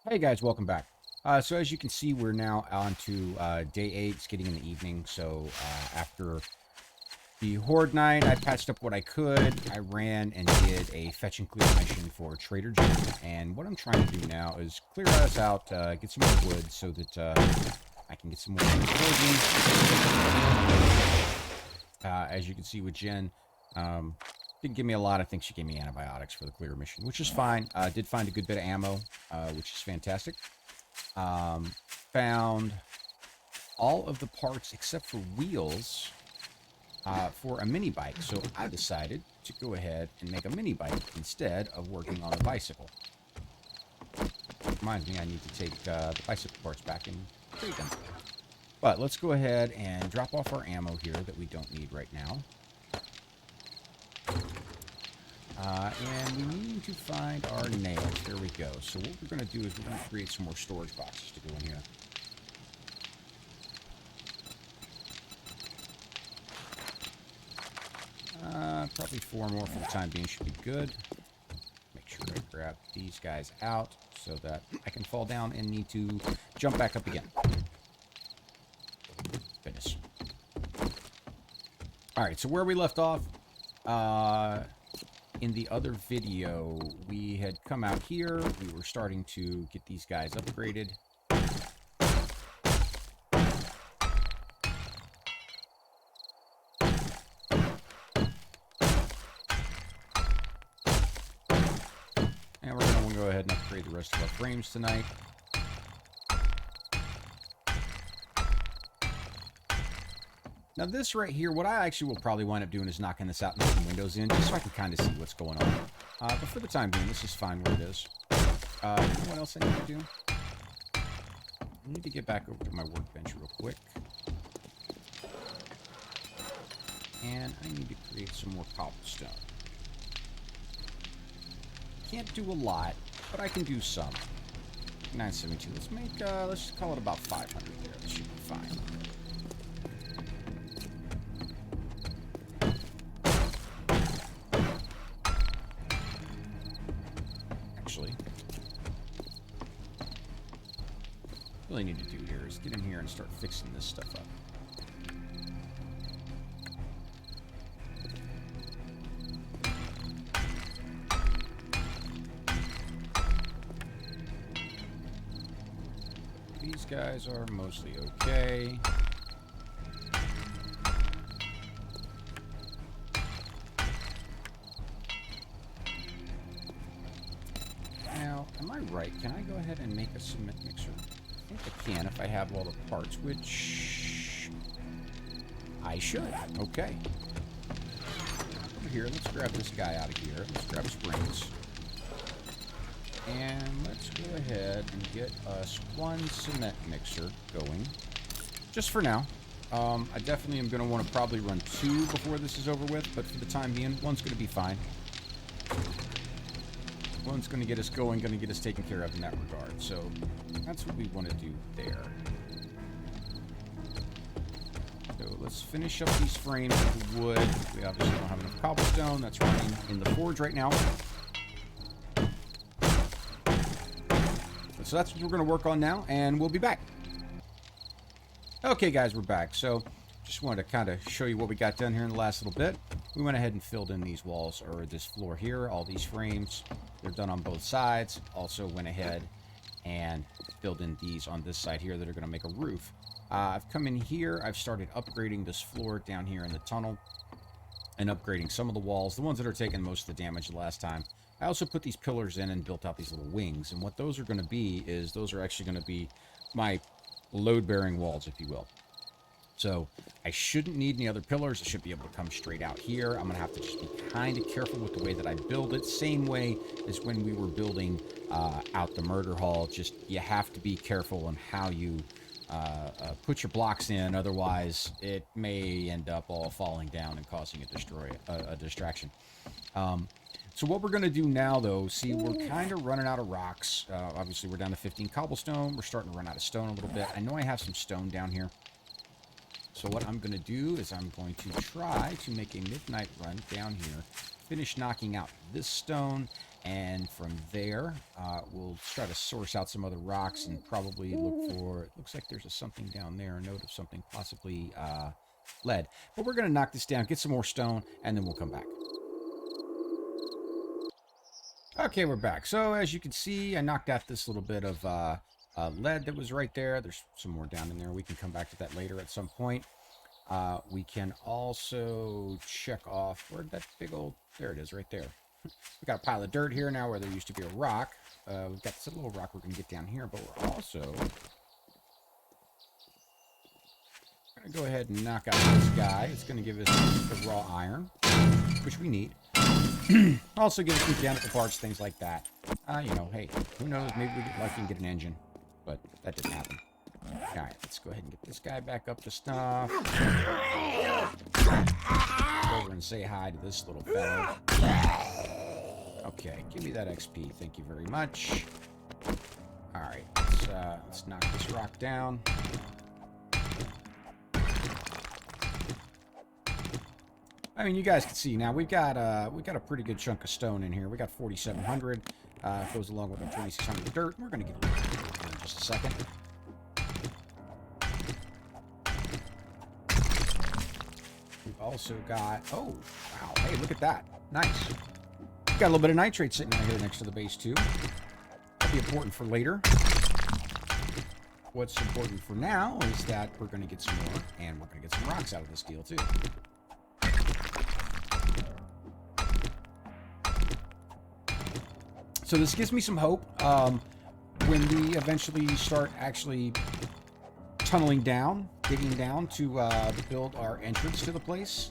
Hey guys, welcome back. So as you can see, we're now on to day 8. It's getting in the evening. So after the horde night, I patched up what I could. I ran and did a fetch and clear mission for Trader Jim. And what I'm trying to do now is clear us out, get some more wood so that I can get some more foraging. As you can see with Jen, didn't give me a lot. I think she gave me antibiotics for the clear mission, which is fine. Did find a good bit of ammo, which is fantastic. Found all of the parts except for wheels for a mini bike. So I decided to go ahead and make a mini bike instead of working on a bicycle. Reminds me I need to take the bicycle parts back and trade them. But let's go ahead and drop off our ammo here that we don't need right now. And we need to find our nails. There we go. So what we're going to do is we're going to create some more storage boxes to go in here. Probably 4 more for the time being should be good. Make sure I grab these guys out so that I can fall down and need to jump back up again. Goodness. Alright, so where we left off, in the other video, we had come out here. We were starting to get these guys upgraded. And we're going to go ahead and upgrade the rest of our frames tonight. Now this right here, what I actually will probably wind up doing is knocking this out and putting windows in, just so I can kind of see what's going on. But for the time being, this is fine where it is. You know what else I need to do? I need to get back over to my workbench real quick. And I need to create some more cobblestone. Can't do a lot, but I can do some. 972. Let's make, let's just call it about 500 there. This should be fine. What I need to do here is get in here and start fixing this stuff up. These guys are mostly okay. Now, am I right? Can I go ahead and make a cement mixer? I think I can if I have all the parts, which I should. Okay. Over here, let's grab this guy out of here. Let's grab springs. And let's go ahead and get us one cement mixer going. Just for now. I definitely am going to want to probably run 2 before this is over with, but for the time being, one's going to be fine. One's going to get us going, going to get us taken care of in that regard. So that's what we want to do there. So let's finish up these frames with wood. We obviously don't have enough cobblestone. That's running in the forge right now. So that's what we're going to work on now, and we'll be back. Okay, guys, we're back. So just wanted to kind of show you what we got done here in the last little bit. We went ahead and filled in these walls, or this floor here, all these frames. They're done on both sides. Also went ahead and filled in these on this side here that are going to make a roof. I've come in here. I've started upgrading this floor down here in the tunnel and upgrading some of the walls, the ones that are taking most of the damage the last time. I also put these pillars in and built out these little wings. And what those are going to be is those are actually going to be my load-bearing walls, if you will. So I shouldn't need any other pillars. I should be able to come straight out here. I'm going to have to just be kind of careful with the way that I build it. Same way as when we were building out the murder hall. Just you have to be careful on how you put your blocks in. Otherwise, it may end up all falling down and causing a distraction. So what we're going to do now, though, see, we're kind of running out of rocks. Obviously, we're down to 15 cobblestone. We're starting to run out of stone a little bit. I know I have some stone down here. So what I'm going to do is I'm going to try to make a midnight run down here, finish knocking out this stone, And from there, we'll try to source out some other rocks and probably look for... It looks like there's something down there, a note of something, possibly lead. But we're going to knock this down, get some more stone, and then we'll come back. Okay, we're back. So as you can see, I knocked out this little bit of lead that was right there. There's some more down in there. We can come back to that later at some point. We can also check off... Where'd that big old... There it is, right there. We got a pile of dirt here now where there used to be a rock. We've got this little rock we're going to get down here, but we're also going to go ahead and knock out this guy. It's going to give us the raw iron, which we need. Also give us mechanical parts, things like that. You know, hey, who knows? Maybe we get lucky and get an engine, but that didn't happen. All right, let's go ahead and get this guy back up to snuff. Go over and say hi to this little fellow. Okay, give me that XP. Thank you very much. All right, let's knock this rock down. I mean, you guys can see now we got a pretty good chunk of stone in here. We got 4,700. Goes along with our 2,600 dirt. We're gonna get a little bit in just a second. We've also got... Oh, wow. Hey, look at that. Nice. We've got a little bit of nitrate sitting out here next to the base, too. That'll be important for later. What's important for now is that we're going to get some more, and we're going to get some rocks out of this deal, too. So this gives me some hope. When we eventually start actually tunneling down, digging down to build our entrance to the place,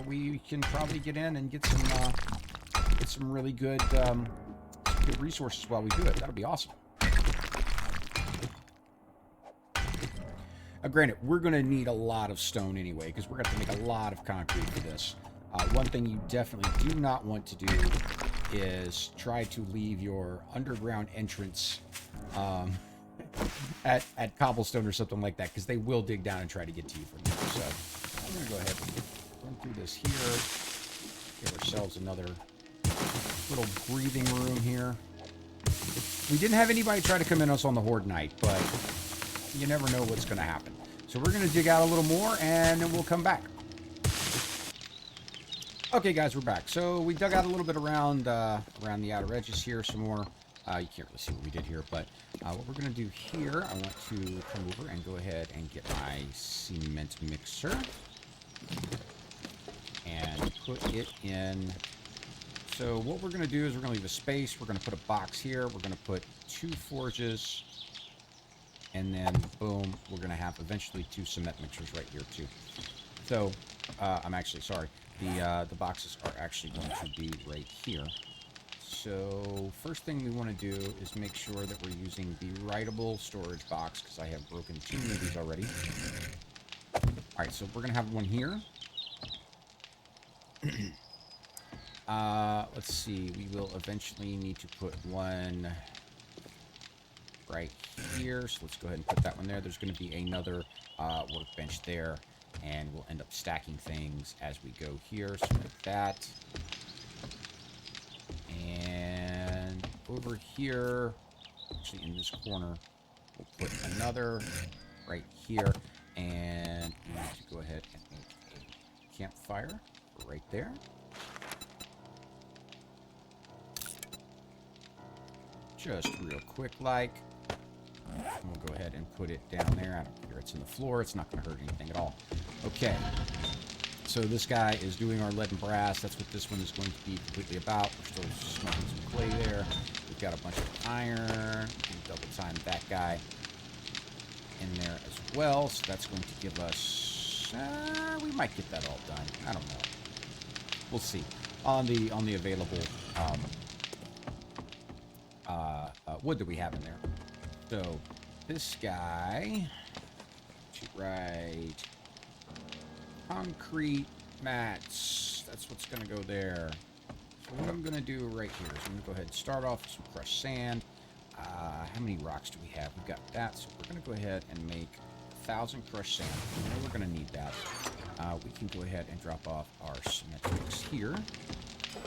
we can probably get in and get some really good resources while we do it. That'll be awesome. Granted, we're going to need a lot of stone anyway, because we're going to have to make a lot of concrete for this. One thing you definitely do not want to do is try to leave your underground entrance at cobblestone or something like that, because they will dig down and try to get to you from there. So I'm going to go ahead and run through this here. Give ourselves another little breathing room here. We didn't have anybody try to come in us on the horde night, but you never know what's going to happen. So we're going to dig out a little more, and then we'll come back. Okay, guys, we're back. So we dug out a little bit around the outer edges here, some more. You can't really see what we did here, but what we're going to do here, I want to come over and go ahead and get my cement mixer and put it in. So what we're going to do is we're going to leave a space. We're going to put a box here. We're going to put 2 forges. And then, boom, we're going to have eventually 2 cement mixers right here, too. So, I'm actually, sorry. The boxes are actually going to be right here. So, first thing we want to do is make sure that we're using the writable storage box, because I have broken 2 of these already. Alright, so we're going to have one here. Let's see. We will eventually need to put one right here. So let's go ahead and put that one there. There's going to be another workbench there, and we'll end up stacking things as we go here. So like that. And over here, actually in this corner, we'll put another right here, and we need to go ahead and make a campfire right there. Just real quick like. We'll go ahead and put it down there. I don't care. It's in the floor. It's not going to hurt anything at all. Okay. So this guy is doing our lead and brass. That's what this one is going to be completely about. We're still smoking some clay there. We've got a bunch of iron. We can double time that guy in there as well. So that's going to give us... we might get that all done. I don't know. We'll see. On the available wood that we have in there. So this guy, right, concrete mats, that's what's going to go there. So what I'm going to do right here is I'm going to go ahead and start off with some crushed sand. How many rocks do we have? We've got that, so we're going to go ahead and make 1,000 crushed sand. We know we're going to need that. We can go ahead and drop off our cement mix here.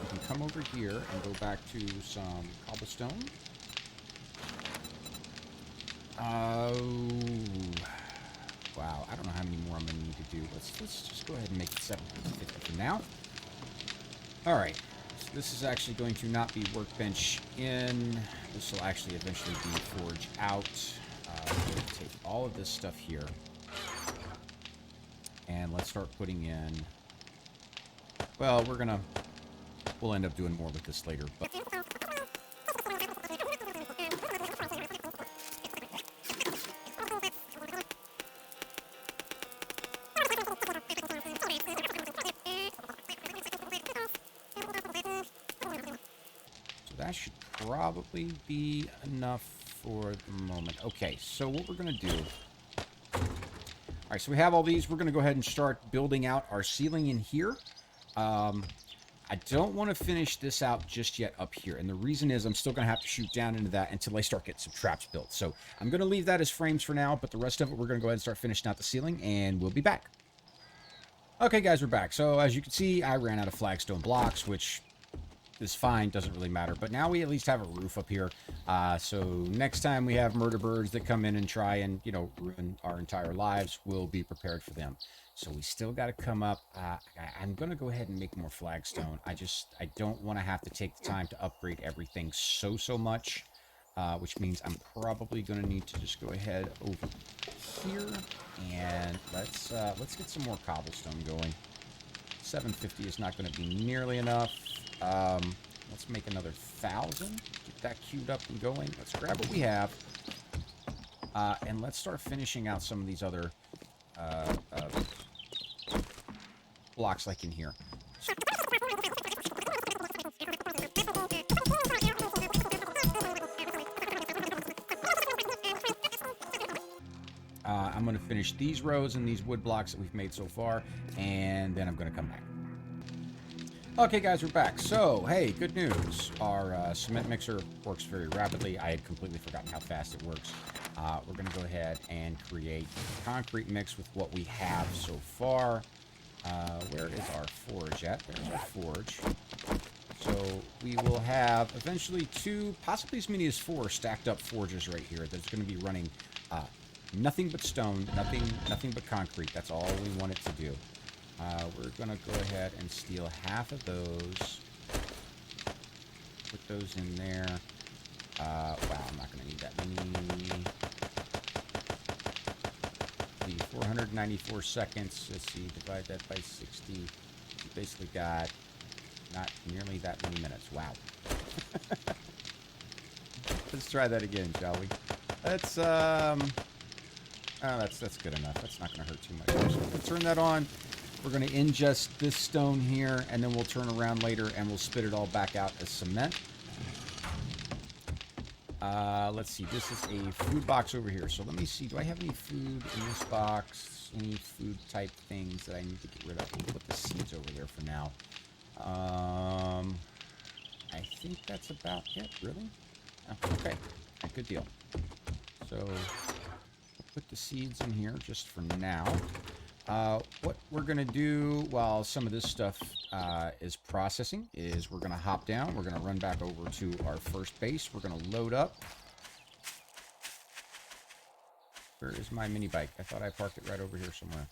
we can come over here and go back to some cobblestone. Wow, I don't know how many more I'm going to need to do. Let's just go ahead and make it 750 for now. All right, so this is actually going to not be workbench in. This will actually eventually be forge out. We're going to take all of this stuff here, and let's start putting in. Well, we'll end up doing more with this later, but. That should probably be enough for the moment. Okay, so what we're going to do... Alright, so we have all these. We're going to go ahead and start building out our ceiling in here. I don't want to finish this out just yet up here. And the reason is I'm still going to have to shoot down into that until I start getting some traps built. So I'm going to leave that as frames for now, but the rest of it we're going to go ahead and start finishing out the ceiling, and we'll be back. Okay, guys, we're back. So as you can see, I ran out of flagstone blocks, which... is fine, doesn't really matter, but now we at least have a roof up here, so next time we have murder birds that come in and try and, you know, ruin our entire lives, we'll be prepared for them. So we still got to come up. I'm going to go ahead and make more flagstone. I don't want to have to take the time to upgrade everything so much, which means I'm probably going to need to just go ahead over here, and let's get some more cobblestone going. 750 is not going to be nearly enough. Let's make another 1,000. Get that queued up and going. Let's grab what we have. And let's start finishing out some of these other blocks like in here. I'm going to finish these rows and these wood blocks that we've made so far, and then I'm going to come back. Okay, guys, we're back. So, hey, good news. Our cement mixer works very rapidly. I had completely forgotten how fast it works. We're going to go ahead and create a concrete mix with what we have so far. Where is our forge at? There's our forge. So, we will have eventually 2, possibly as many as 4 stacked up forges right here that's going to be running nothing but stone, nothing but concrete. That's all we want it to do. We're going to go ahead and steal half of those. Put those in there. Wow, I'm not going to need that many. The 494 seconds. Let's see, divide that by 60. You basically got not nearly that many minutes. Wow. Let's try that again, shall we? Let's, oh, that's good enough. That's not going to hurt too much. So we'll turn that on. We're going to ingest this stone here, and then we'll turn around later and we'll spit it all back out as cement. Let's see. This is a food box over here. So let me see. Do I have any food in this box? Any food type things that I need to get rid of? We'll put the seeds over there for now. I think that's about it, really. Oh, okay. Good deal. So we'll put the seeds in here just for now. What we're going to do while some of this stuff is processing is we're going to hop down. We're going to run back over to our first base. We're going to load up. Where is my mini bike? I thought I parked it right over here somewhere.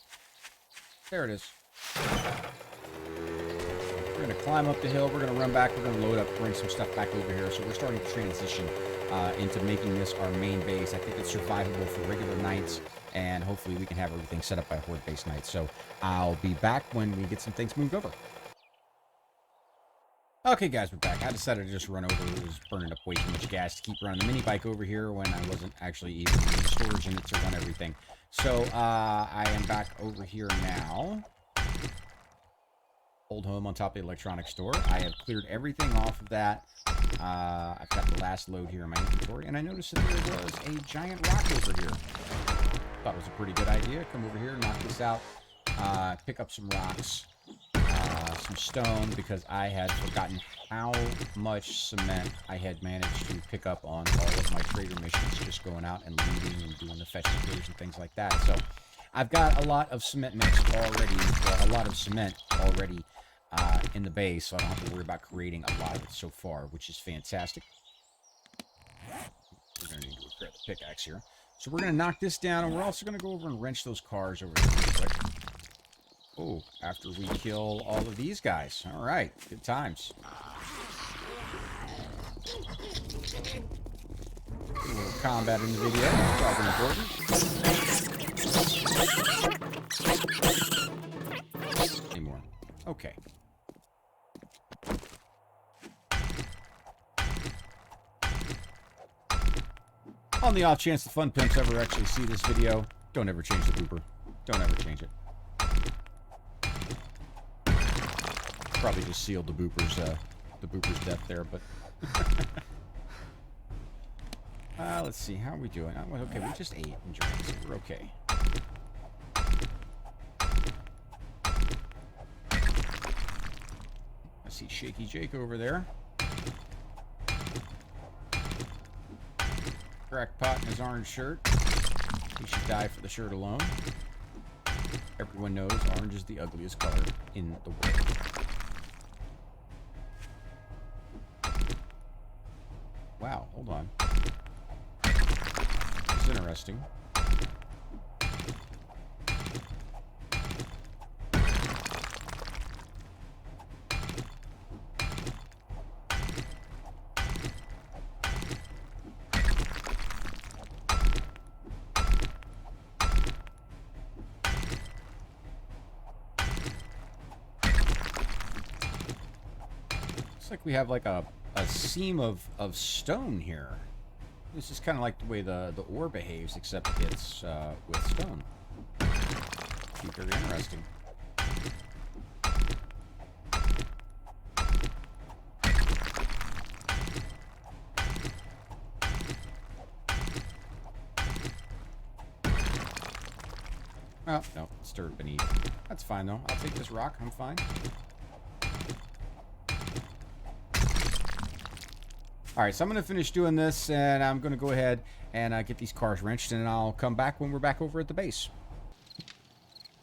There it is. We're going to climb up the hill. We're going to run back. We're going to load up, bring some stuff back over here. So we're starting to transition into making this our main base. I think it's survivable for regular nights, and hopefully we can have everything set up by horde base night. So I'll be back when we get some things moved over. Okay, guys, we're back. I decided to just run over. It was burning up way too much gas to keep running the mini bike over here when I wasn't actually even using storage in it to run everything. So I am back over here now. Old home on top of the electronics store. I have cleared everything off of that. I've got the last load here in my inventory, and I noticed that there was a giant rock over here. Thought it was a pretty good idea. Come over here, knock this out, pick up some rocks, some stone, because I had forgotten how much cement I had managed to pick up on all of my trader missions, just going out and looting and doing the fetching clears and things like that. So I've got a lot of cement mix already, a lot of cement already in the base, so I don't have to worry about creating a lot of it so far, which is fantastic. We're going to need to grab the pickaxe here. So we're going to knock this down, and we're also going to go over and wrench those cars over there real quick. Oh, after we kill all of these guys. All right, good times. A little combat in the video, probably important. Any more? Okay. On the off chance the fun pimps ever actually see this video, don't ever change the booper. Don't ever change it. Probably just sealed the booper's death there, but let's see, how are we doing? Okay, we just ate and drank, so we're okay. I see Shaky Jake over there. Crackpot in his orange shirt. He should die for the shirt alone. Everyone knows orange is the ugliest color in the world. Wow, hold on. This is interesting. Looks like we have like a seam of stone here. This is kind of like the way the ore behaves, except it's with stone. Be very interesting. Oh, no, it's dirt beneath. That's fine, though. I'll take this rock. I'm fine. Alright, so I'm going to finish doing this, and I'm going to go ahead and get these cars wrenched, and I'll come back when we're back over at the base.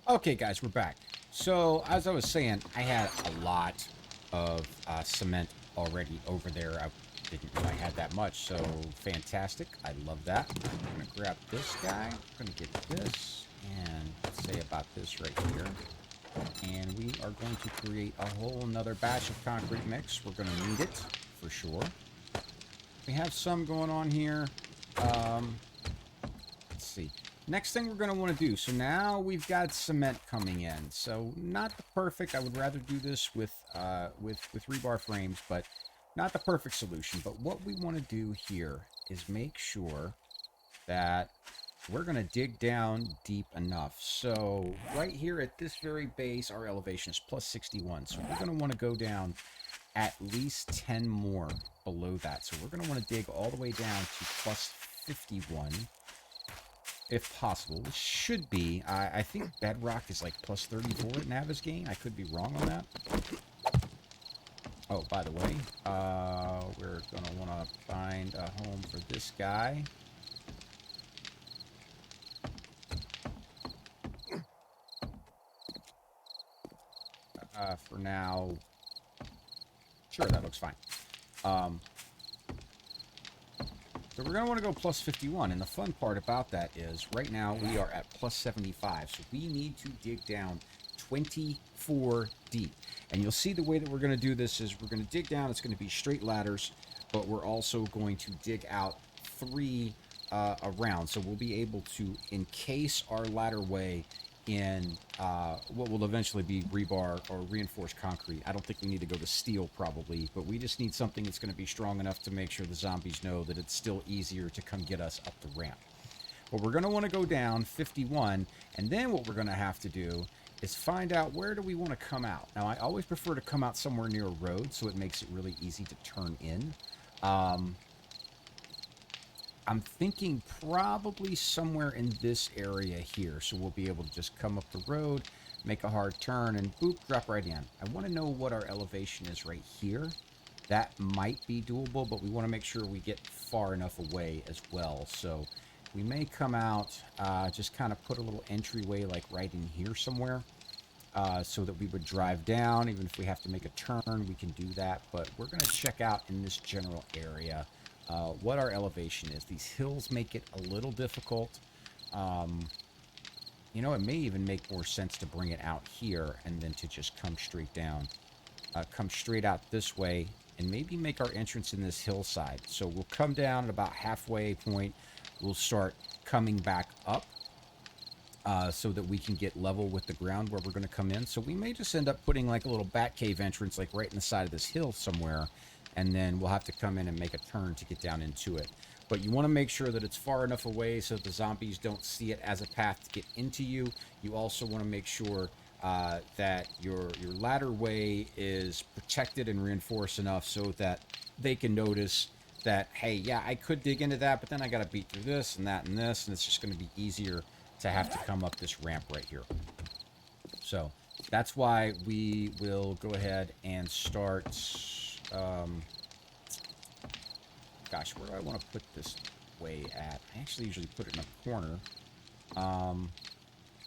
Okay, guys, we're back. So, as I was saying, I had a lot of cement already over there. I didn't know I had that much, so fantastic. I love that. I'm going to grab this guy. I'm going to get this, and say about this right here. And we are going to create a whole nother batch of concrete mix. We're going to need it, for sure. We have some going on here. Let's see. Next thing we're going to want to do. So now we've got cement coming in. So not the perfect. I would rather do this with rebar frames, but not the perfect solution. But what we want to do here is make sure that we're going to dig down deep enough. So right here at this very base, our elevation is plus 61. So we're going to want to go down at least 10 more below that. So we're going to want to dig all the way down to plus 51, if possible. Which should be, I think bedrock is like plus 34 at Navigaine. I could be wrong on that. Oh, by the way, we're going to want to find a home for this guy. For now, sure, that looks fine. So we're going to want to go plus 51, and the fun part about that is right now we are at plus 75, so we need to dig down 24 deep. And you'll see the way that we're going to do this is we're going to dig down, it's going to be straight ladders, but we're also going to dig out 3 around, so we'll be able to encase our ladderway in what will eventually be rebar or reinforced concrete. I don't think we need to go to steel probably, but we just need something that's going to be strong enough to make sure the zombies know that it's still easier to come get us up the ramp. But we're going to want to go down 51, and then what we're going to have to do is find out where do we want to come out. Now, I always prefer to come out somewhere near a road, so it makes it really easy to turn in. I'm thinking probably somewhere in this area here. So we'll be able to just come up the road, make a hard turn, and boop, drop right in. I want to know what our elevation is right here. That might be doable, but we want to make sure we get far enough away as well. So we may come out, just kind of put a little entryway like right in here somewhere. so that we would drive down. Even if we have to make a turn, we can do that. But we're going to check out in this general area what our elevation is. These hills make it a little difficult. You know, it may even make more sense to bring it out here and then to just come straight down. Come straight out this way and maybe make our entrance in this hillside. So we'll come down at about halfway point. We'll start coming back up so that we can get level with the ground where we're going to come in. So we may just end up putting like a little bat cave entrance like right in the side of this hill somewhere. And then we'll have to come in and make a turn to get down into it. But you want to make sure that it's far enough away so the zombies don't see it as a path to get into you. You also want to make sure that your ladder way is protected and reinforced enough so that they can notice that, hey, yeah, I could dig into that, but then I got to beat through this and that and this, and it's just going to be easier to have to come up this ramp right here. So that's why we will go ahead and start... gosh, where do I want to put this way at? I actually usually put it in a corner.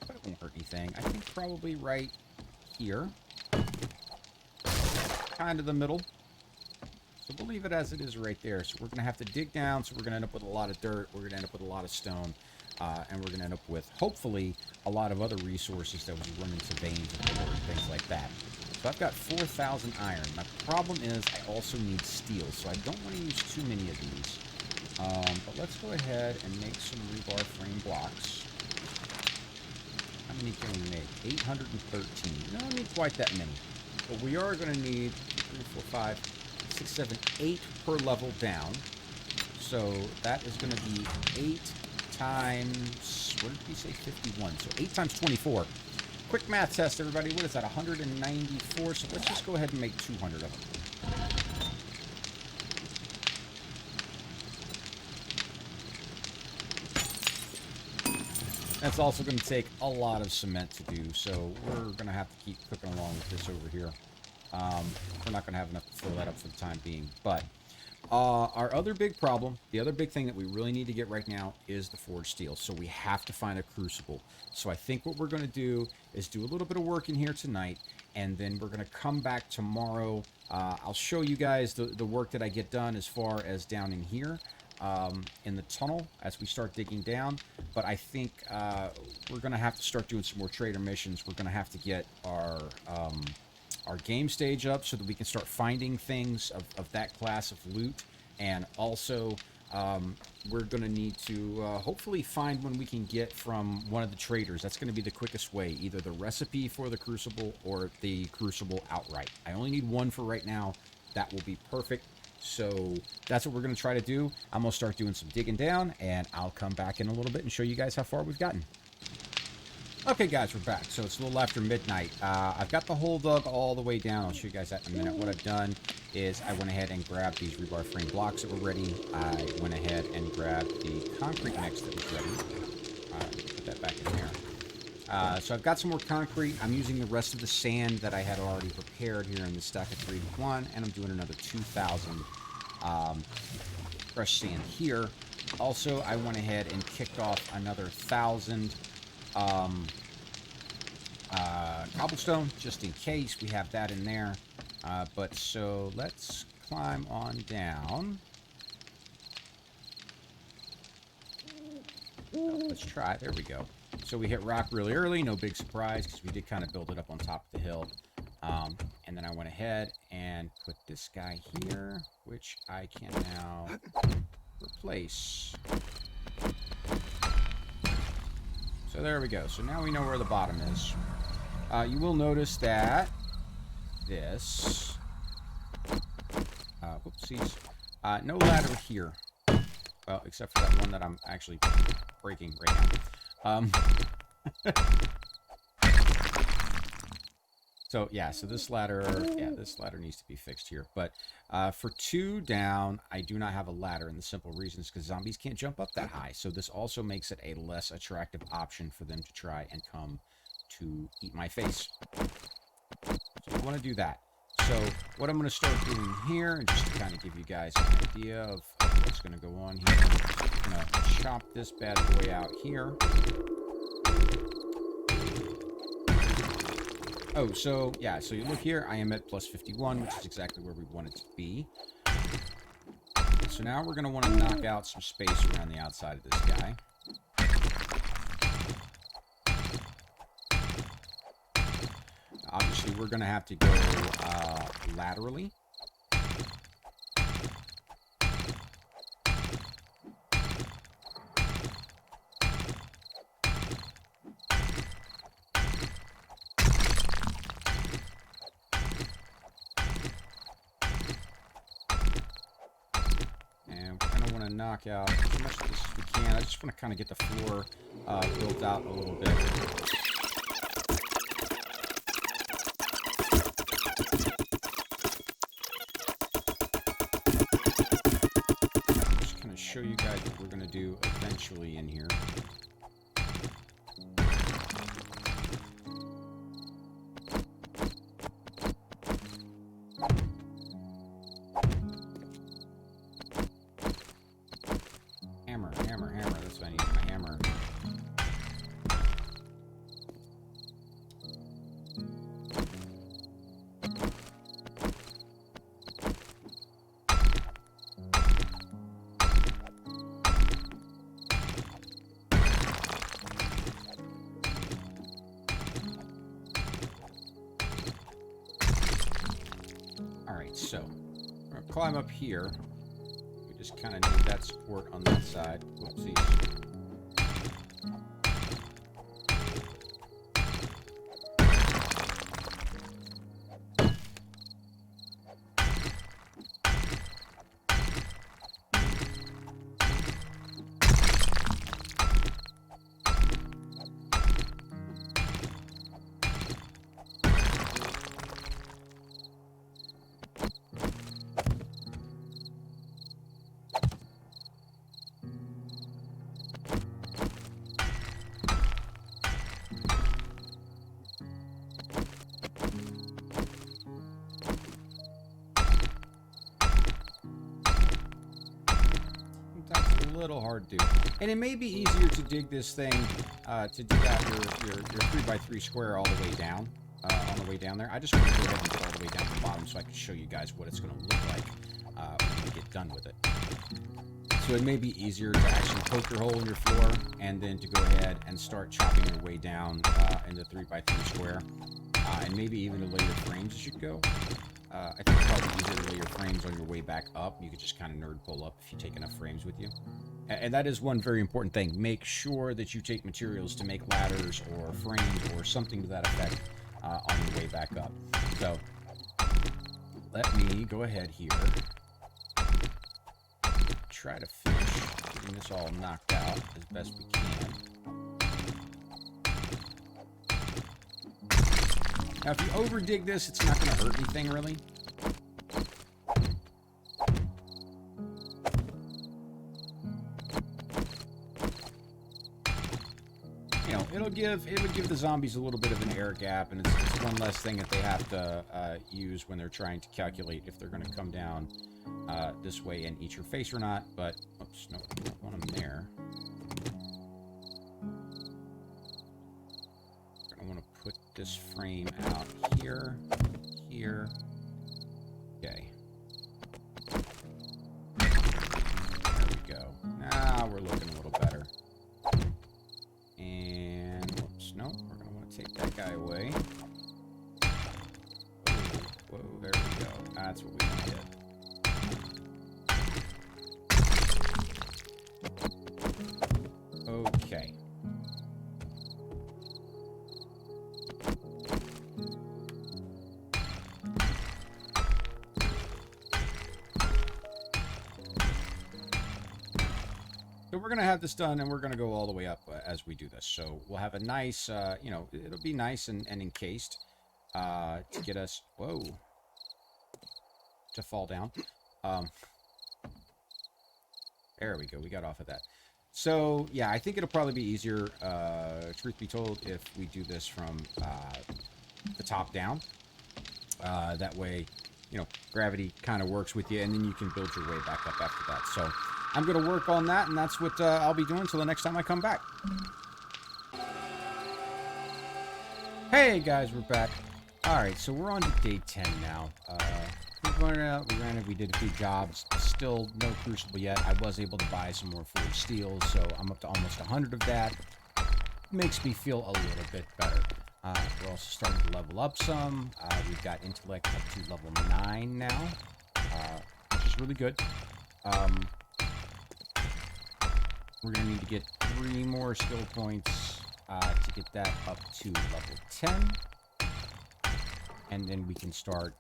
But it won't hurt anything. I think probably right here. Kind of the middle. So we'll leave it as it is right there. So we're going to have to dig down. So we're going to end up with a lot of dirt. We're going to end up with a lot of stone. And we're going to end up with, hopefully, a lot of other resources that we run into veins of ore and things like that. So I've got 4,000 iron. My problem is I also need steel, so I don't want to use too many of these. But let's go ahead and make some rebar frame blocks. How many can we make? 813. We don't need quite that many. But we are going to need 3, 4, 5, 6, 7, 8 per level down. So that is going to be 8 times, what did we say, 51. So 8 times 24. Quick math test, everybody. What is that, 194? So let's just go ahead and make 200 of them. That's also going to take a lot of cement to do, so we're going to have to keep cooking along with this over here. We're not going to have enough to fill that up for the time being. But our other big problem, the other big thing that we really need to get right now is the forged steel. So we have to find a crucible. So I think what we're going to do is do a little bit of work in here tonight, and then we're going to come back tomorrow. I'll show you guys the work that I get done as far as down in here. In the tunnel as we start digging down, but I think we're gonna have to start doing some more trader missions. We're gonna have to get our game stage up so that we can start finding things of that class of loot, and also we're gonna need to hopefully find one we can get from one of the traders. That's gonna be the quickest way, either the recipe for the crucible or the crucible outright. I only need one for right now. That will be perfect. So that's what we're going to try to do. I'm going to start doing some digging down, and I'll come back in a little bit and show you guys how far we've gotten. Okay, guys, we're back. So it's a little after midnight. I've got the hole dug all the way down. I'll show you guys that in a minute. What I've done is I went ahead and grabbed these rebar frame blocks that were ready. I went ahead and grabbed the concrete mix that was ready. Put that back in there. So I've got some more concrete. I'm using the rest of the sand that I had already prepared here in the stack of 3 to 1, and I'm doing another 2,000 fresh sand here. Also, I went ahead and kicked off another 1,000 cobblestone, just in case we have that in there. But so let's climb on down. Oh, let's try. There we go. So we hit rock really early, no big surprise, because we did kind of build it up on top of the hill. And then I went ahead and put this guy here, which I can now replace. So there we go. So now we know where the bottom is. You will notice that this... whoopsies. No ladder here. Well, except for that one that I'm actually breaking right now. So yeah, so this ladder needs to be fixed here. But for 2 down, I do not have a ladder, and the simple reason is because zombies can't jump up that high. So this also makes it a less attractive option for them to try and come to eat my face. So we want to do that. So what I'm going to start doing here, and just to kind of give you guys an idea of what's going to go on here, I'm going to chop this bad boy out here. Oh, so, yeah, so you look here, I am at plus 51, which is exactly where we want it to be. So now we're going to want to knock out some space around the outside of this guy. Obviously, we're going to have to go laterally. Knock out as much of this as we can. I just want to kind of get the floor built out a little bit. Just kind of show you guys what we're going to do eventually in here. Hammer. That's what I need, my hammer. Alright, so we're going to climb up here. Just kind of need that support on that side. Whoopsies. Little hard to do. And it may be easier to dig this thing, to dig out your 3x3 square all the way down, on the way down there. I just want to go ahead and get all the way down to the bottom so I can show you guys what it's going to look like when we get done with it. So it may be easier to actually poke your hole in your floor and then to go ahead and start chopping your way down in the 3x3 square. And maybe even to lay your frames as you go. I think it's probably easier to lay your frames on your way back up. You could just kind of nerd pull up if you take enough frames with you. And that is one very important thing. Make sure that you take materials to make ladders or frames or something to that effect on your way back up. So, let me go ahead here. Try to finish getting this all knocked out as best we can. Now, if you over-dig this, it's not going to hurt anything, really. You know, it'll give the zombies a little bit of an air gap, and it's one less thing that they have to use when they're trying to calculate if they're going to come down this way and eat your face or not. But, oops, no, I don't want them there. I want to put this frame out here. Okay. There we go. Now we're looking a little better. And, whoops, no, we're going to want to take that guy away. Whoa, there we go. That's what we want to get. Okay. So we're going to have this done, and we're going to go all the way up as we do this. So we'll have a nice, you know, it'll be nice and encased to get us, whoa, to fall down. There we go. We got off of that. So, yeah, I think it'll probably be easier, truth be told, if we do this from the top down. That way, you know, gravity kind of works with you, and then you can build your way back up after that. So I'm going to work on that, and that's what I'll be doing until the next time I come back. Hey, guys, we're back. Alright, so we're on to day 10 now. We did a few jobs. Still no crucible yet. I was able to buy some more forged steel, so I'm up to almost 100 of that. Makes me feel a little bit better. We're also starting to level up some. We've got intellect up to level 9 now, which is really good. We're going to need to get 3 more skill points to get that up to level 10. And then we can start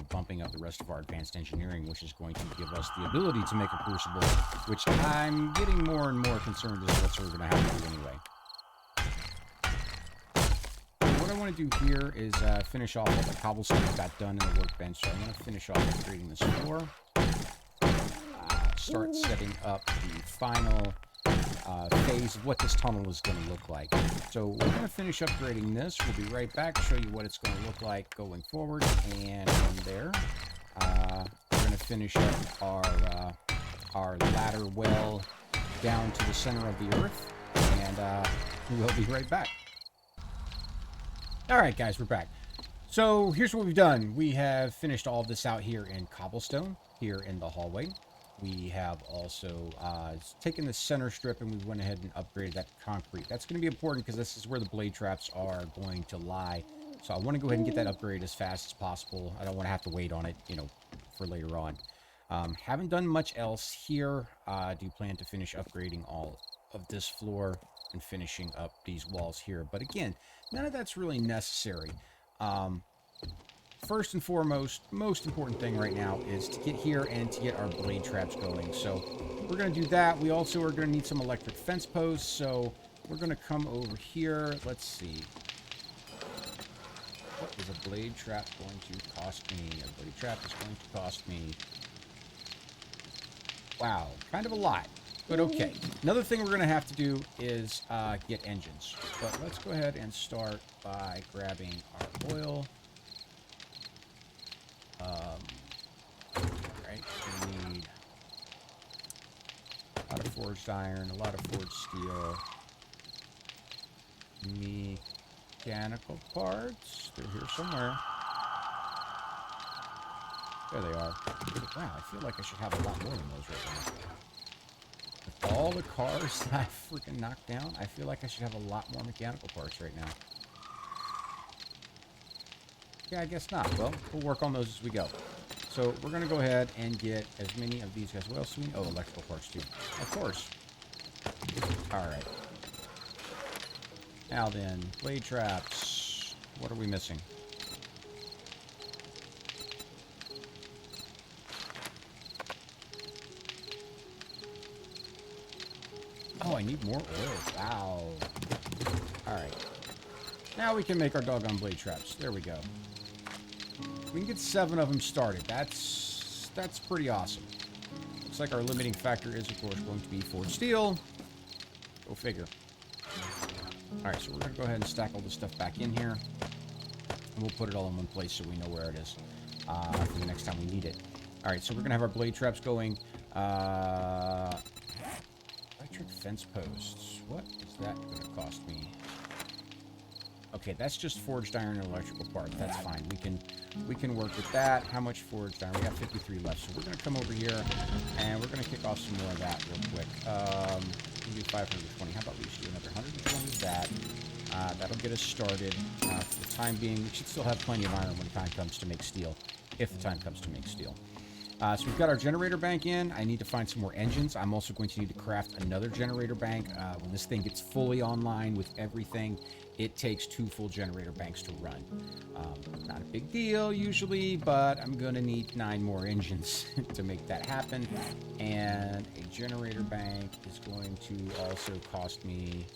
bumping up the rest of our advanced engineering, which is going to give us the ability to make a crucible, which I'm getting more and more concerned is what we're going to have to do anyway. What I want to do here is finish off all the cobblestone I got done in the workbench. So I'm going to finish off upgrading this floor. Start setting up the final phase of what this tunnel is going to look like. So we're going to finish upgrading this. We'll be right back, show you what it's going to look like going forward. And from there, we're going to finish up our ladder well down to the center of the earth. And we'll be right back. Alright guys, we're back. So here's what we've done. We have finished all of this out here in cobblestone, here in the hallway. We have also taken the center strip and we went ahead and upgraded that to concrete. That's going to be important because this is where the blade traps are going to lie. So I want to go ahead and get that upgrade as fast as possible. I don't want to have to wait on it, you know, for later on. Haven't done much else here. Do plan to finish upgrading all of this floor and finishing up these walls here. But again, none of that's really necessary. First and foremost, most important thing right now is to get here and to get our blade traps going. So we're going to do that. We also are going to need some electric fence posts. So we're going to come over here. Let's see. What is a blade trap going to cost me? A blade trap is going to cost me... Wow, kind of a lot. But okay. Another thing we're going to have to do is get engines. But let's go ahead and start by grabbing our oil. Right, we need a lot of forged iron, a lot of forged steel, mechanical parts. They're here somewhere. There they are. Wow, I feel like I should have a lot more than those right now. With all the cars that I freaking knocked down, I feel like I should have a lot more mechanical parts right now. Yeah, I guess not. Well, we'll work on those as we go. So we're going to go ahead and get as many of these guys. What else do we need? Oh, electrical parts too. Of course. All right. Now then, blade traps. What are we missing? Oh, I need more oil. Wow. All right. Now we can make our doggone blade traps. There we go. We can get 7 of them started. That's pretty awesome. Looks like our limiting factor is, of course, going to be forged steel. Go figure. Alright, so we're going to go ahead and stack all this stuff back in here. And we'll put it all in one place so we know where it is for the next time we need it. Alright, so we're going to have our blade traps going. Electric fence posts. What is that going to cost me? Okay, that's just forged iron and electrical parts. That's fine. We can work with that. How much forged iron? We have 53 left. So we're going to come over here, and we're going to kick off some more of that real quick. We'll do 520. How about we just do another 120 of that? That'll get us started. For the time being, we should still have plenty of iron when the time comes to make steel, if the time comes to make steel. So we've got our generator bank in. I need to find some more engines. I'm also going to need to craft another generator bank. When this thing gets fully online with everything, it takes 2 full generator banks to run. Not a big deal usually, but I'm going to need 9 more engines to make that happen. And a generator bank is going to also cost me...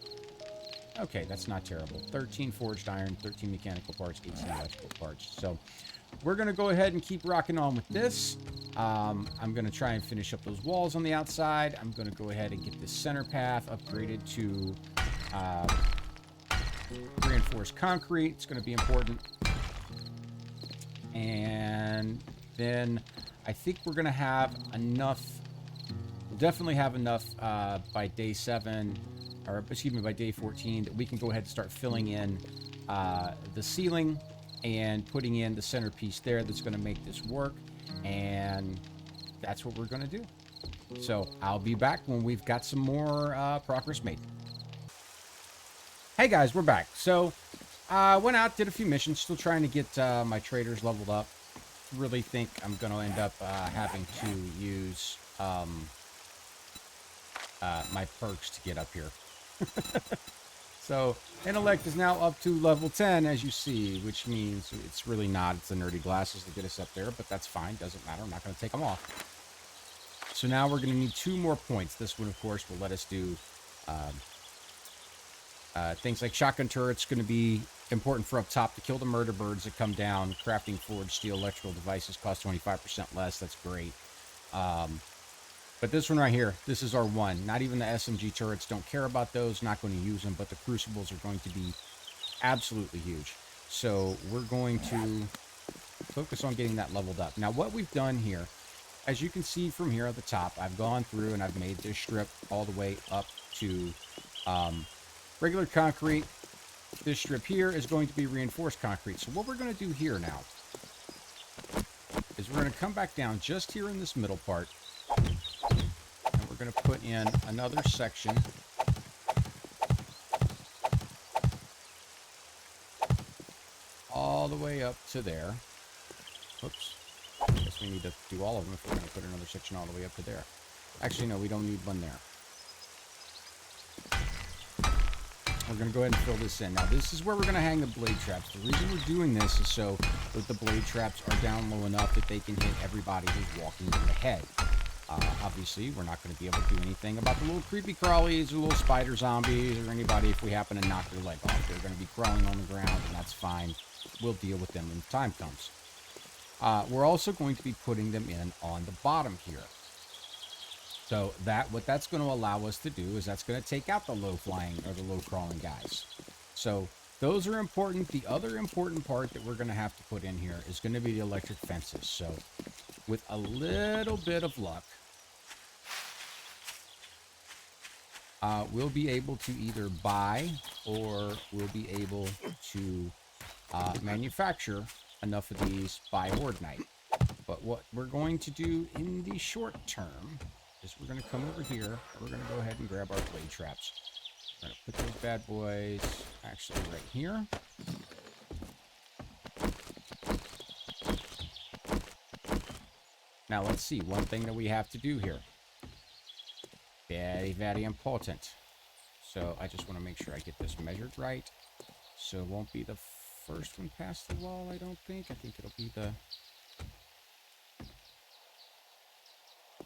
Okay, that's not terrible. 13 forged iron, 13 mechanical parts, 18 electrical parts. So we're going to go ahead and keep rocking on with this. I'm going to try and finish up those walls on the outside. I'm going to go ahead and get this center path upgraded to reinforced concrete. It's going to be important. And then I think we're going to have enough. We'll definitely have enough by day 7, or excuse me, by day 14, that we can go ahead and start filling in the ceiling and putting in the centerpiece there that's going to make this work. And that's what we're going to do. So I'll be back when we've got some more progress made. Hey guys, we're back. So went out, did a few missions, still trying to get my traders leveled up. Really think I'm going to end up having to use my perks to get up here. So intellect is now up to level 10, as you see, which means it's really not. It's the nerdy glasses that get us up there, but that's fine. Doesn't matter. I'm not going to take them off. So now we're going to need 2 more points. This one, of course, will let us do things like shotgun turrets. Going to be important for up top to kill the murder birds that come down. Crafting forged steel electrical devices cost 25% less. That's great. But this one right here, this is our one. Not even the SMG turrets. Don't care about those. Not going to use them. But the crucibles are going to be absolutely huge. So we're going to focus on getting that leveled up. Now, what we've done here, as you can see from here at the top, I've gone through and I've made this strip all the way up to regular concrete. This strip here is going to be reinforced concrete. So what we're going to do here now is we're going to come back down just here in this middle part. We're going to put in another section all the way up to there. Oops. I guess we need to do all of them if we're going to put another section all the way up to there. Actually, no, we don't need one there. We're going to go ahead and fill this in. Now, this is where we're going to hang the blade traps. The reason we're doing this is so that the blade traps are down low enough that they can hit everybody who's walking in the head. Obviously, we're not going to be able to do anything about the little creepy crawlies or little spider zombies or anybody if we happen to knock their leg off. They're going to be crawling on the ground, and that's fine. We'll deal with them when the time comes. We're also going to be putting them in on the bottom here. So what that's going to allow us to do is that's going to take out the low-flying or the low-crawling guys. So those are important. The other important part that we're going to have to put in here is going to be the electric fences. So with a little bit of luck, we'll be able to either buy or we'll be able to manufacture enough of these by horde night. But what we're going to do in the short term is we're going to come over here. We're going to go ahead and grab our blade traps. We're going to put those bad boys actually right here. Now let's see, one thing that we have to do here. Very, very important. So I just want to make sure I get this measured right. So it won't be the first one past the wall, I don't think. I think it'll be the...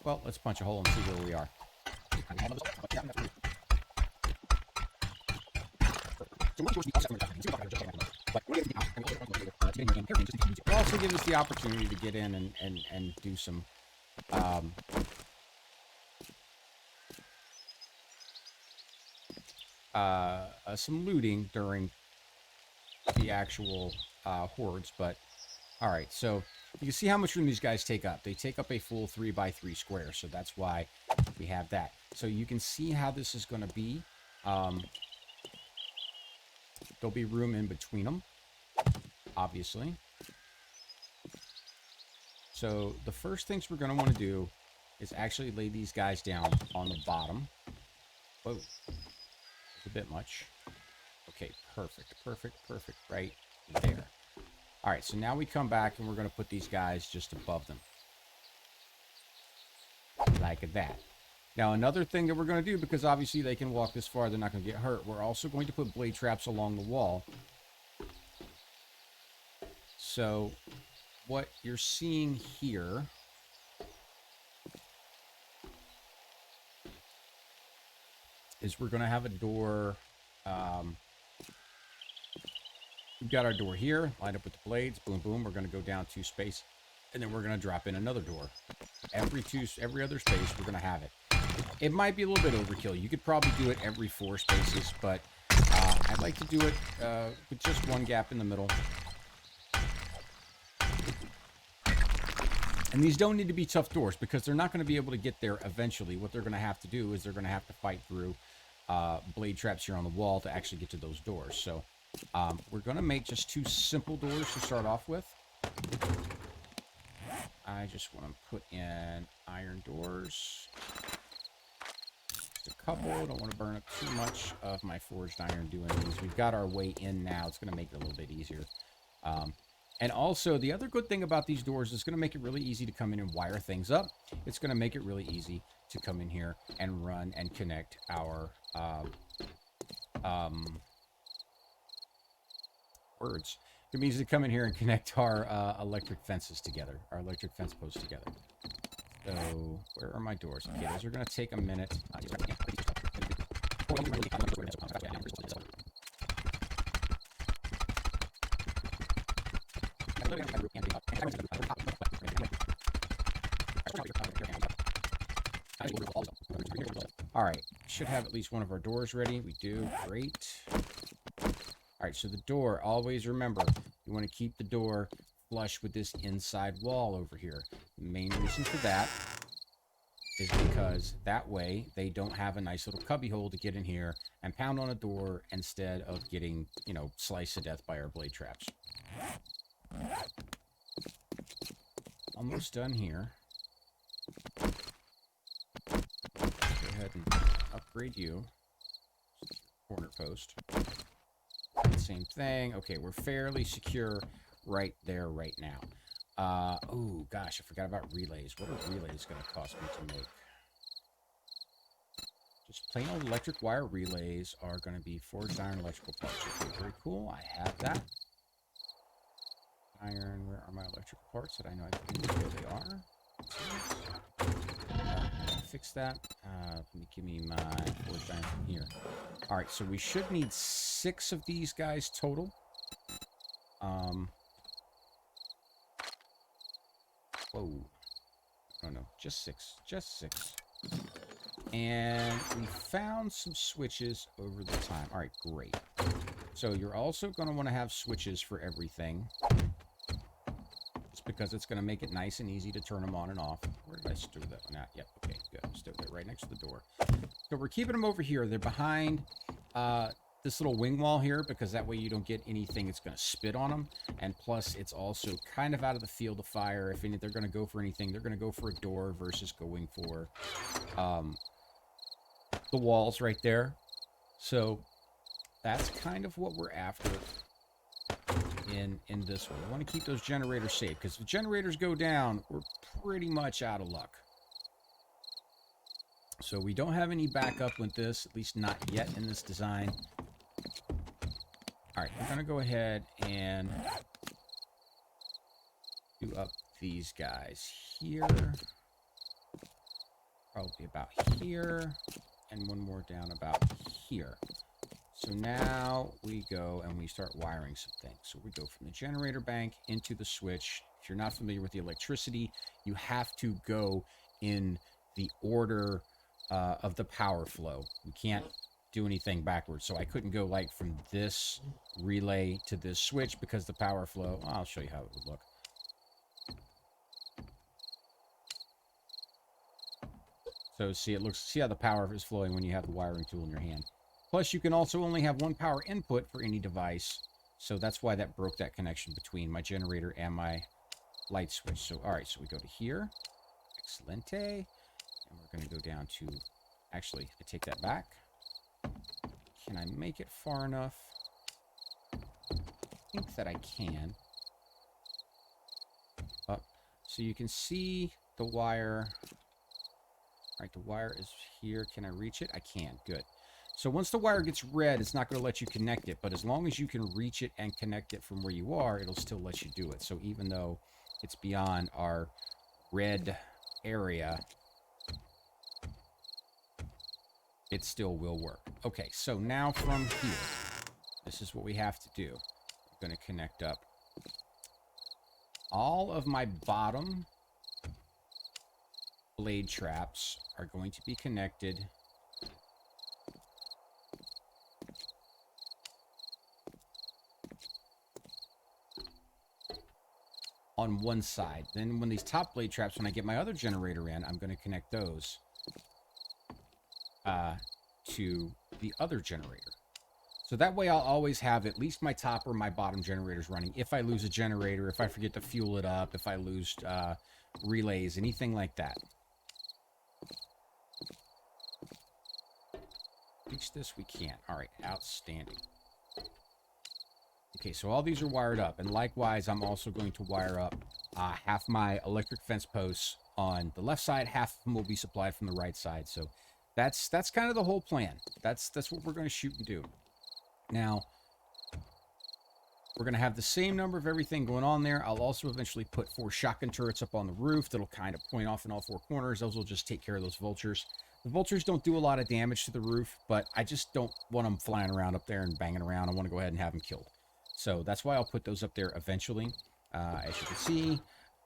Well, let's punch a hole and see where we are. It'll also give us the opportunity to get in and do some looting during the actual hordes. But all right, so you can see how much room these guys take up. They take up a full 3x3 square, so that's why we have that. So you can see how this is going to be. There'll be room in between them, obviously. So the first things we're going to want to do is actually lay these guys down on the bottom. Whoa, that's a bit much. Okay, perfect, perfect, perfect, right there. All right, so now we come back and we're going to put these guys just above them. Like that. Now, another thing that we're going to do, because obviously they can walk this far, they're not going to get hurt, we're also going to put blade traps along the wall. So, what you're seeing here is we're going to have a door. We've got our door here, lined up with the blades. Boom, boom. We're going to go down 2 spaces, and then we're going to drop in another door. Every other space, we're going to have it. It might be a little bit overkill. You could probably do it every 4 spaces, but I'd like to do it with just one gap in the middle. And these don't need to be tough doors because they're not going to be able to get there eventually. What they're going to have to do is they're going to have to fight through blade traps here on the wall to actually get to those doors. So We're going to make just 2 simple doors to start off with. I just want to put in iron doors. Just a couple. Don't want to burn up too much of my forged iron doing these. We've got our way in now. It's going to make it a little bit easier. And also, the other good thing about these doors is going to make it really easy to come in and wire things up. It's going to make it really easy to come in here and run and connect our words. It means to come in here and connect our electric fences together, our electric fence posts together. So, where are my doors? Okay, those are going to take a minute. All right, should have at least one of our doors ready. We do. Great. All right, so the door, always remember, you want to keep the door flush with this inside wall over here. The main reason for that is because that way they don't have a nice little cubby hole to get in here and pound on a door instead of getting, you know, sliced to death by our blade traps. Almost done here. Go ahead and upgrade you. Corner post. Same thing. Okay, we're fairly secure right there right now. Oh, gosh, I forgot about relays. What are relays going to cost me to make? Just plain old electric wire relays are going to be forged iron electrical parts. Okay, very cool. I have that. Iron, where are my electrical parts that I know I can use? There they are. Fix that. Give me my forged iron from here. All right, so we should need 6 of these guys total. Whoa. No, just 6. Just 6. And we found some switches over the time. All right, great. So you're also going to want to have switches for everything. Just because it's going to make it nice and easy to turn them on and off. Where did I store that one at? Yep, okay, good. Stow that right next to the door. So we're keeping them over here. They're behind this little wing wall here because that way you don't get anything that's going to spit on them. And plus, it's also kind of out of the field of fire. If they're going to go for anything, they're going to go for a door versus going for the walls right there. So that's kind of what we're after in this one. We want to keep those generators safe because if generators go down, we're pretty much out of luck. So we don't have any backup with this, at least not yet in this design. All right, we're going to go ahead and do up these guys here. Probably about here. And one more down about here. So now we go and we start wiring some things. So we go from the generator bank into the switch. If you're not familiar with the electricity, you have to go in the order of the power flow. You can't do anything backwards. So I couldn't go like from this relay to this switch because the power flow, I'll show you how it would look. So see how the power is flowing when you have the wiring tool in your hand. Plus, you can also only have one power input for any device. So that's why that broke that connection between my generator and my light switch. So, all right, so we go to here. Excelente. And we're going to go down to, actually, I take that back. Can I make it far enough? I think that I can. Up. So you can see the wire. All right, the wire is here. Can I reach it? I can. Good. So once the wire gets red, it's not going to let you connect it. But as long as you can reach it and connect it from where you are, it'll still let you do it. So even though it's beyond our red area, it still will work. Okay, so now from here, this is what we have to do. I'm going to connect up all of my bottom blade traps are going to be connected on one side. Then when these top blade traps, when I get my other generator in, I'm going to connect those to the other generator. So that way I'll always have at least my top or my bottom generators running. If I lose a generator, if I forget to fuel it up, if I lose relays, anything like that. Reach this, we can. All right, outstanding. Okay, so all these are wired up. And likewise, I'm also going to wire up half my electric fence posts on the left side. Half of them will be supplied from the right side. So that's kind of the whole plan. That's what we're going to shoot and do. Now, we're going to have the same number of everything going on there. I'll also eventually put 4 shotgun turrets up on the roof that'll kind of point off in all 4 corners. Those will just take care of those vultures. The vultures don't do a lot of damage to the roof, but I just don't want them flying around up there and banging around. I want to go ahead and have them killed. So that's why I'll put those up there eventually. As you can see,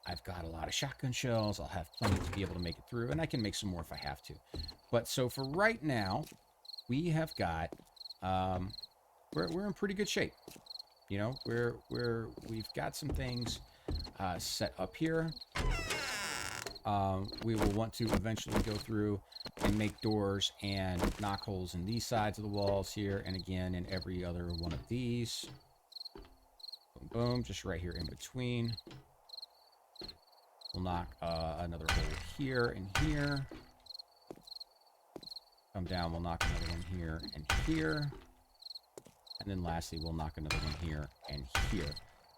I've got a lot of shotgun shells. I'll have plenty to be able to make it through, and I can make some more if I have to. But so for right now, we have got... We're in pretty good shape. You know, we've got some things set up here. We will want to eventually go through and make doors and knock holes in these sides of the walls here, and again in every other one of these. Boom, boom, just right here in between. We'll knock another hole here and here. Come down, we'll knock another one here and here. And then lastly, we'll knock another one here and here.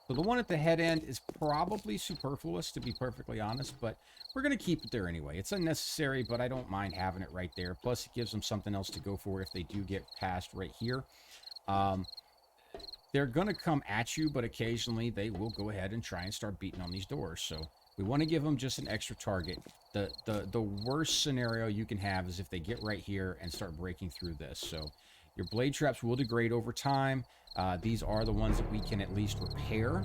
So the one at the head end is probably superfluous, to be perfectly honest, but we're going to keep it there anyway. It's unnecessary, but I don't mind having it right there. Plus, it gives them something else to go for if they do get past right here. They're going to come at you, but occasionally they will go ahead and try and start beating on these doors. So we want to give them just an extra target. The worst scenario you can have is if they get right here and start breaking through this. So your blade traps will degrade over time. These are the ones that we can at least repair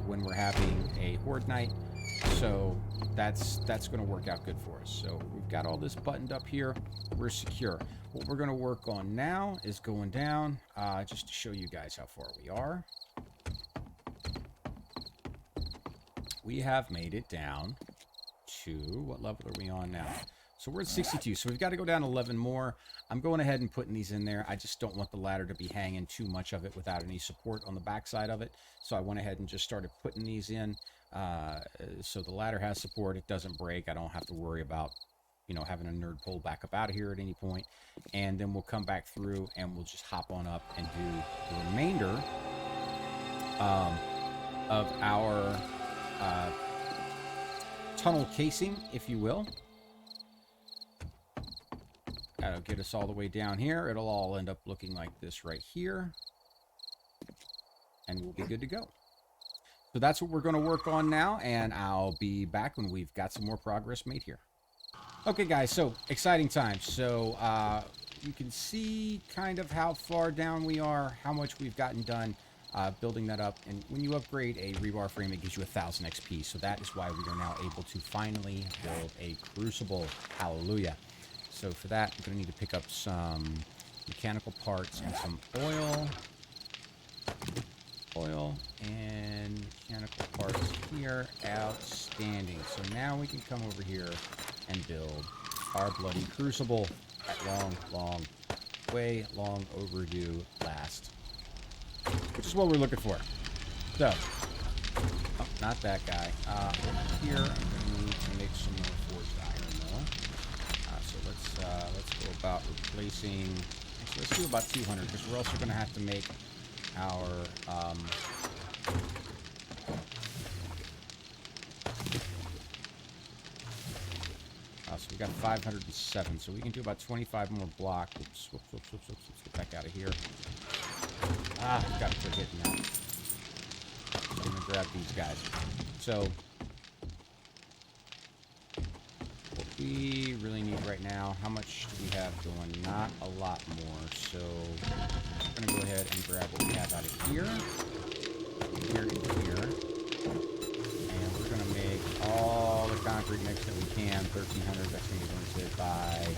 when we're having a horde night. So that's going to work out good for us. So we've got all this buttoned up here. We're secure. What we're going to work on now is going down just to show you guys how far we are. We have made it down to, what level are we on now? So we're at 62, so we've got to go down 11 more. I'm going ahead and putting these in there. I just don't want the ladder to be hanging too much of it without any support on the backside of it. So I went ahead and just started putting these in. So the ladder has support. It doesn't break. I don't have to worry about, you know, having a nerd pull back up out of here at any point. And then we'll come back through and we'll just hop on up and do the remainder of our tunnel casing, if you will. That'll get us all the way down here. It'll all end up looking like this right here. And we'll be good to go. So that's what we're going to work on now, and I'll be back when we've got some more progress made here. Okay, guys, so exciting times. So you can see kind of how far down we are, how much we've gotten done building that up. And when you upgrade a rebar frame, it gives you 1,000 XP. So that is why we are now able to finally build a crucible. Hallelujah. So for that, I'm going to need to pick up some mechanical parts and some oil. Oil and mechanical parts here. Outstanding. So now we can come over here and build our bloody crucible at way long overdue last. Which is what we're looking for. So, oh, not that guy. Here, I'm going to need to make some more forged iron, though. Let's go about replacing. Actually, let's do about 200 because we're also going to have to make our so we got 507, so we can do about 25 more blocks. Oops, whoops, let's get back out of here. Got to quit hitting that. So I'm gonna grab these guys. So what we really need right now, how much do we have going? Not a lot more. So I'm gonna go ahead and grab what we have out of here, here, and here. And we're gonna make all the concrete mix that we can. 1,300, that's gonna be limited by.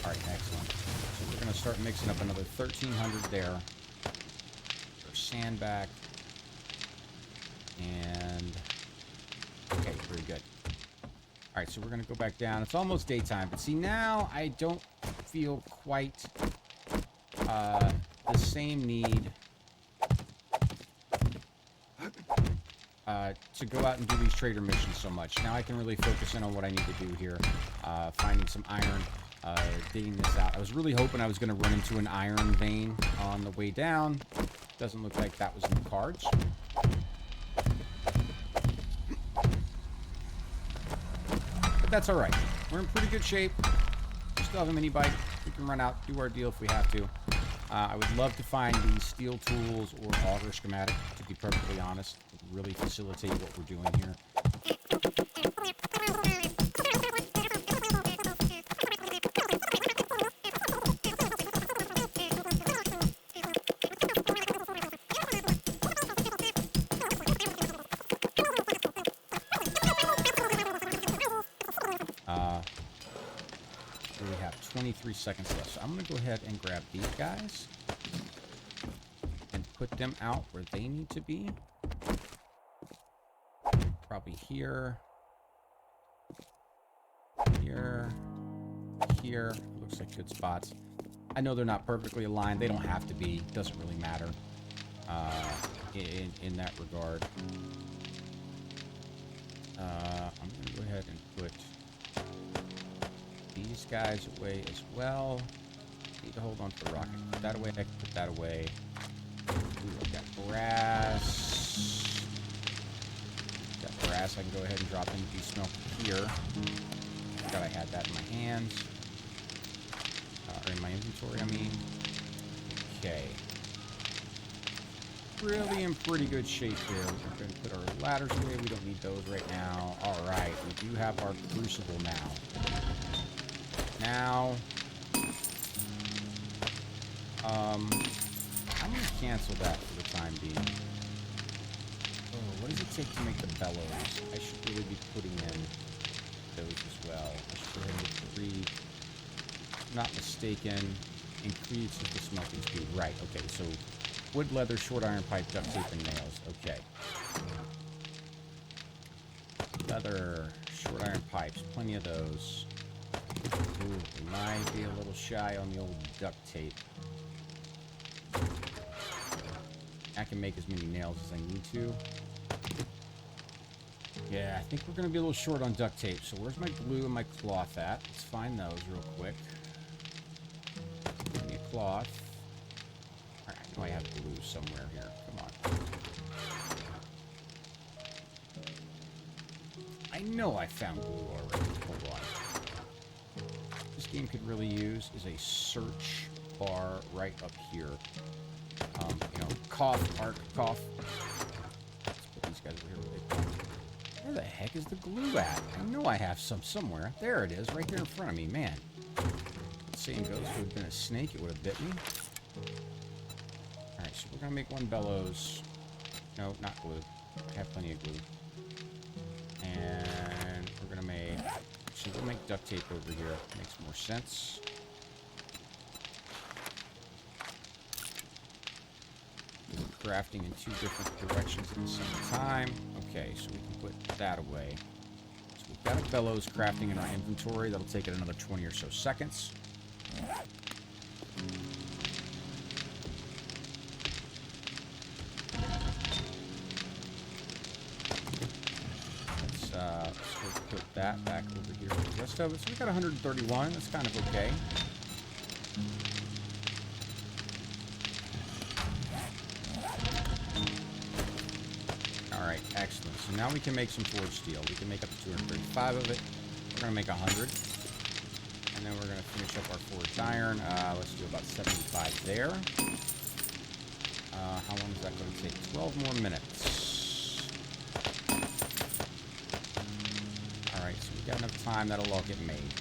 Alright, excellent. So we're gonna start mixing up another 1,300 there. Sand back. And okay, very good. Alright, so we're gonna go back down. It's almost daytime, but see now I don't feel quite the same need to go out and do these trader missions so much. Now I can really focus in on what I need to do here. Finding some iron, digging this out. I was really hoping I was going to run into an iron vein on the way down. Doesn't look like that was in the cards. But that's alright. We're in pretty good shape. We still have a mini bike. We can run out, do our deal if we have to. I would love to find these steel tools or auger schematic, to be perfectly honest. It would really facilitate what we're doing here. We have 23 seconds left, so I'm going to go ahead and grab these guys and put them out where they need to be. Probably here, here, here. Looks like good spots. I know they're not perfectly aligned. They don't have to be. Doesn't really matter in that regard. I'm going to go ahead and put these guys away as well. Need to hold on to the rocket. Put that away. I can put that away. Ooh, I've got brass. Got brass. I can go ahead and drop into smelter here. Forgot I had that in my hands. Or in my inventory, I mean. Okay. Really in pretty good shape here. We're going to put our ladders away. We don't need those right now. Alright, we do have our crucible now. Now, I'm going to cancel that for the time being. Oh, what does it take to make the bellows? I should really be putting in those as well. I should go ahead and get 3, if I'm not mistaken, increases the smelting speed. Right, okay, so wood, leather, short iron pipe, duct tape, and nails. Okay. Leather, short iron pipes, plenty of those. Ooh, we might be a little shy on the old duct tape. I can make as many nails as I need to. Yeah, I think we're going to be a little short on duct tape. So where's my glue and my cloth at? Let's find those real quick. Give me a cloth. Alright, I know I have glue somewhere here. Come on. I know I found glue already. Hold on. This game could really use is a search bar right up here. You know, cough, arc, cough. Let's put these guys over here. Where the heck is the glue at? I know I have some somewhere. There it is, right there in front of me. Man. The saying goes, if it would have been a snake, it would have bit me. Alright, so we're going to make one bellows. No, not glue. I have plenty of glue. And we're going to make... Actually, we'll make duct tape over here. Makes more sense. Crafting in 2 different directions at the same time. Okay, so we can put that away. So we've got a bellows crafting in our inventory. That'll take it another 20 or so seconds. Let's go put that back over here with the rest of it. So we got 131. That's kind of okay. Alright, excellent. So now we can make some forged steel. We can make up to 235 of it. We're going to make 100. And then we're going to finish up our forged iron. Let's do about 75 there. How long is that going to take? 12 more minutes. Alright, so we've got enough time. That'll all get made.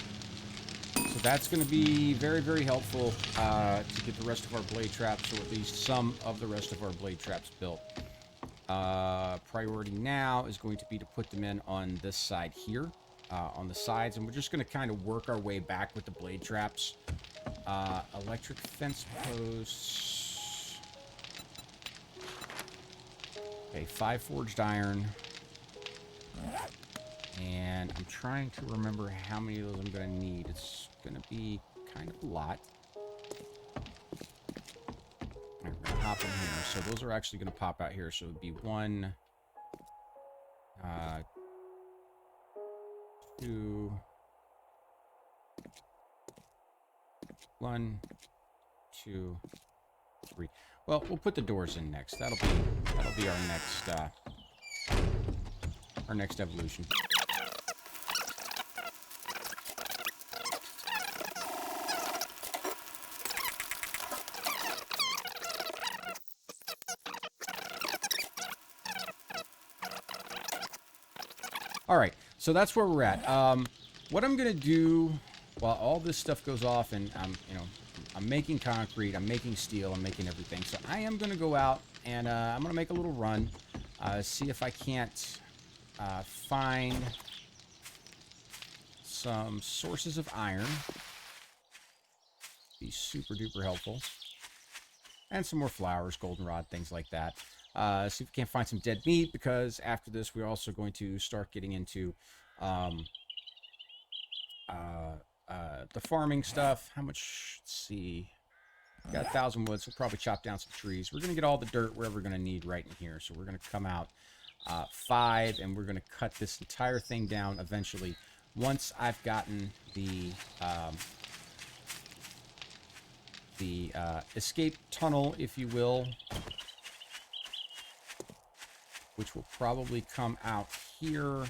So that's going to be very, very helpful to get the rest of our blade traps, or at least some of the rest of our blade traps built. Priority now is going to be to put them in on this side here, on the sides, and we're just going to kind of work our way back with the blade traps. Electric fence posts. Okay, 5 forged iron. And I'm trying to remember how many of those I'm going to need. It's going to be kind of a lot. hop in here. So those are actually going to pop out here. So it would be 1, 2, 1, 2, 3. Well, we'll put the doors in next. That'll be our next evolution. All right, so that's where we're at. What I'm gonna do while all this stuff goes off, and I'm making concrete, I'm making steel, I'm making everything. So I am gonna go out and I'm gonna make a little run, see if I can't find some sources of iron. Be super duper helpful, and some more flowers, goldenrod, things like that. See if we can't find some dead meat, because after this we're also going to start getting into the farming stuff. How much? Let's see. Got 1,000 wood, so we'll probably chop down some trees. We're going to get all the dirt wherever we're going to need right in here. So we're going to come out 5, and we're going to cut this entire thing down eventually. Once I've gotten the escape tunnel, if you will, which will probably come out here.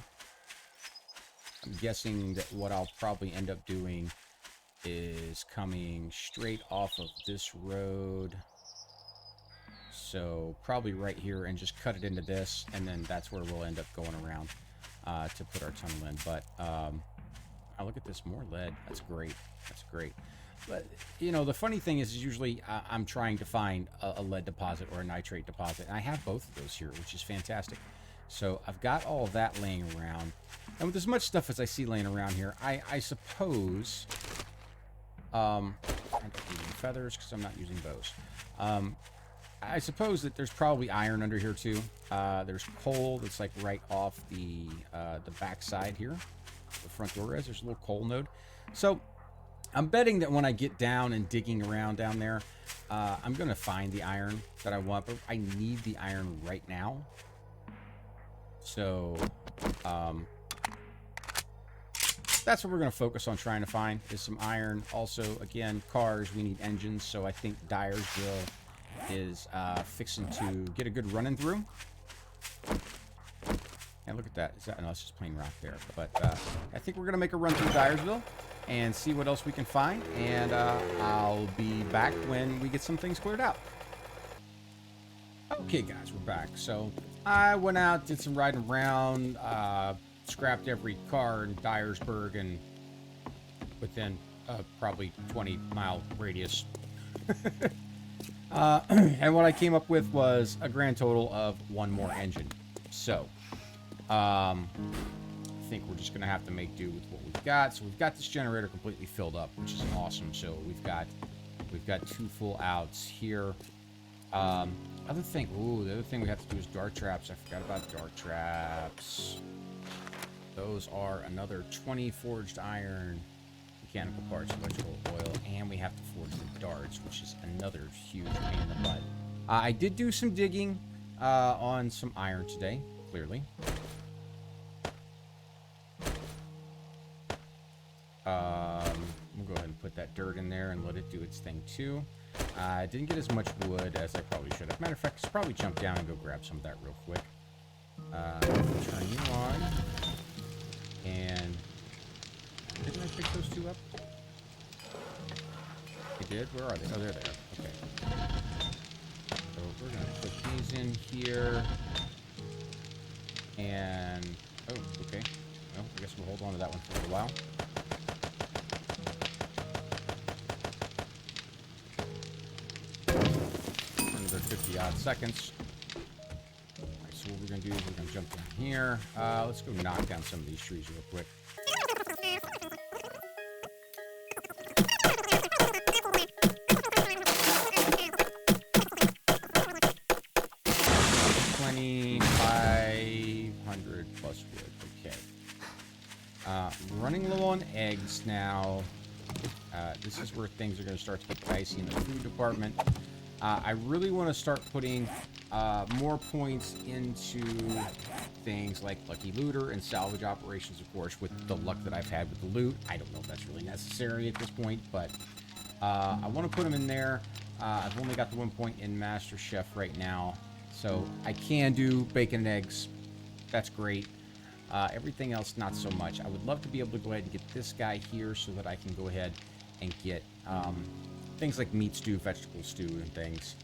I'm guessing that what I'll probably end up doing is coming straight off of this road. So probably right here, and just cut it into this, and then that's where we'll end up going around to put our tunnel in. But look at this, more lead. That's great. That's great. But, you know, the funny thing is usually I'm trying to find a lead deposit or a nitrate deposit. And I have both of those here, which is fantastic. So I've got all of that laying around. And with as much stuff as I see laying around here, I suppose... I'm not using feathers because I'm not using bows. I suppose that there's probably iron under here too. There's coal that's like right off the back side here. The front door is. There's a little coal node. So I'm betting that when I get down and digging around down there, I'm going to find the iron that I want. But I need the iron right now. So that's what we're going to focus on trying to find, is some iron. Also, again, cars, we need engines. So I think Dyersville is fixing to get a good running through. And look at that. Is that? No, it's just plain rock there. But I think we're going to make a run through Dyersville and see what else we can find. And I'll be back when we get some things cleared out. Okay, guys, we're back. So I went out, did some riding around, scrapped every car in Dyersburg and within probably 20-mile radius. And what I came up with was a grand total of 1 more engine. So I think we're just gonna have to make do with what we've got. So we've got this generator completely filled up, which is awesome. So we've got 2 full outs here. The other thing we have to do is dart traps. I forgot about dart traps. Those are another 20 forged iron, mechanical parts, electrical oil, and we have to forge the darts, which is another huge pain in the butt. I did do some digging on some iron today, clearly. We'll go ahead and put that dirt in there and let it do its thing too. I didn't get as much wood as I probably should have. Matter of fact, I should probably jump down and go grab some of that real quick. Turn you on. And didn't I pick those 2 up? I did? Where are they? Oh, there they are. Okay. So we're going to put these in here. And... oh, okay. Well, I guess we'll hold on to that one for a while. Another 50-odd seconds. Alright, so what we're going to do is we're going to jump down here. Let's go knock down some of these trees real quick. 2,500 plus wood. Okay. Running low on eggs now. This is where things are going to start to get dicey in the food department. I really want to start putting more points into things like Lucky Looter and salvage operations, of course, with the luck that I've had with the loot. I don't know if that's really necessary at this point, but I want to put them in there. I've only got the 1 point in Master Chef right now, so I can do bacon and eggs. That's great. Everything else, not so much. I would love to be able to go ahead and get this guy here so that I can go ahead and get things like meat stew, vegetable stew, and things.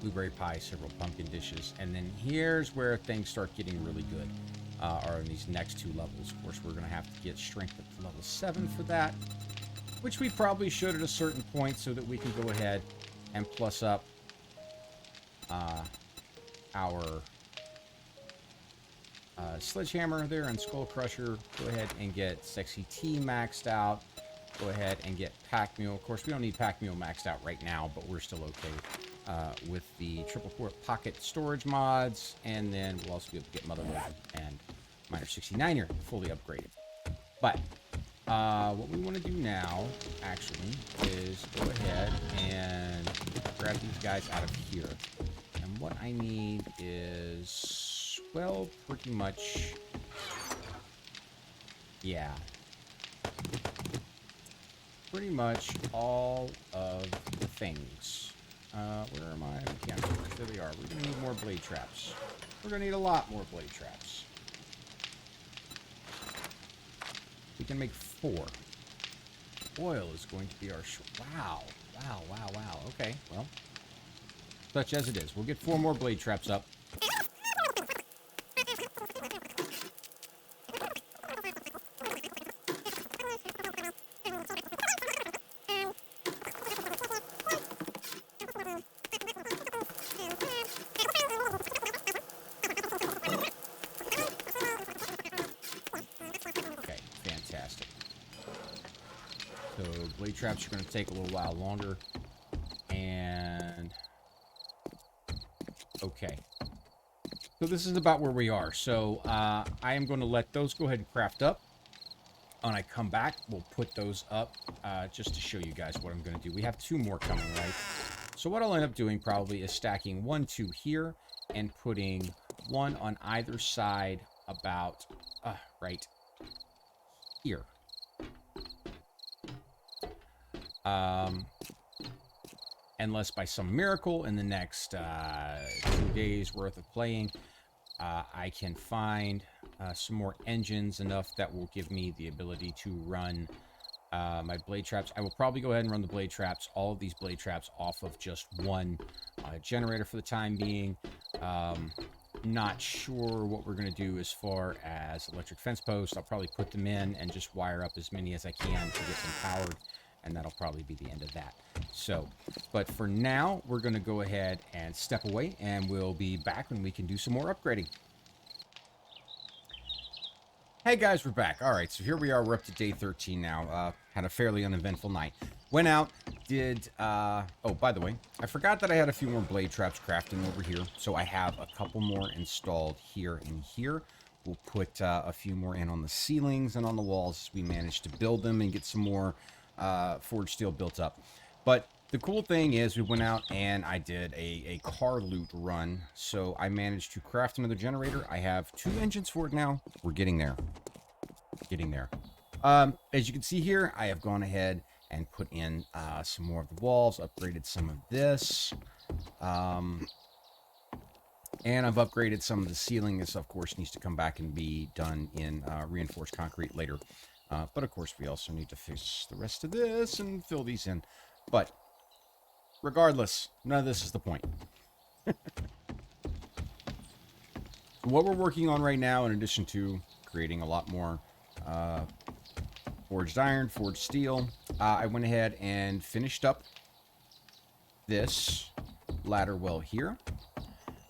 Blueberry pie, several pumpkin dishes. And then here's where things start getting really good, are in these next two levels. Of course, we're going to have to get strength up to level 7 for that, which we probably should at a certain point so that we can go ahead and plus up our sledgehammer there and skull crusher. Go ahead and get sexy tea maxed out. Go ahead and get pack mule. Of course, we don't need pack mule maxed out right now, but we're still okay with the triple port pocket storage mods. And then we'll also be able to get mother load and miner 69er fully upgraded. But what we want to do now, actually, is go ahead and grab these guys out of here. And what I need is, well, pretty much, yeah, pretty much all of the things. Where are my mechanics? There they are. We're going to need more blade traps. We're going to need a lot more blade traps. We can make 4. Oil is going to be our... Wow. Wow, wow, wow. Okay, well, such as it is. We'll get 4 more blade traps up. Blade traps are going to take a little while longer. And okay. So this is about where we are. So I am going to let those go ahead and craft up. When I come back, we'll put those up just to show you guys what I'm going to do. We have 2 more coming, right? So what I'll end up doing probably is stacking 1, 2 here and putting 1 on either side about right here. Unless by some miracle in the next 2 days worth of playing, I can find some more engines enough that will give me the ability to run my blade traps. I will probably go ahead and run the blade traps, all of these blade traps, off of just 1 generator for the time being. Not sure what we're going to do as far as electric fence posts. I'll probably put them in and just wire up as many as I can to get them powered. And that'll probably be the end of that. So, but for now, we're going to go ahead and step away, and we'll be back when we can do some more upgrading. Hey guys, we're back. All right, so here we are. We're up to day 13 now. Had a fairly uneventful night. Went out, did... oh, by the way, I forgot that I had a few more blade traps crafting over here. So I have a couple more installed here and here. We'll put a few more in on the ceilings and on the walls as we manage to build them and get some more... forged steel built up. But the cool thing is we went out and I did a car loot run. So I managed to craft another generator. I have 2 engines for it now. We're getting there. Getting there. As you can see here, I have gone ahead and put in some more of the walls, upgraded some of this. And I've upgraded some of the ceiling. This, of course, needs to come back and be done in reinforced concrete later. But, of course, we also need to fix the rest of this and fill these in. But, regardless, none of this is the point. What we're working on right now, in addition to creating a lot more forged iron, forged steel, I went ahead and finished up this ladder well here.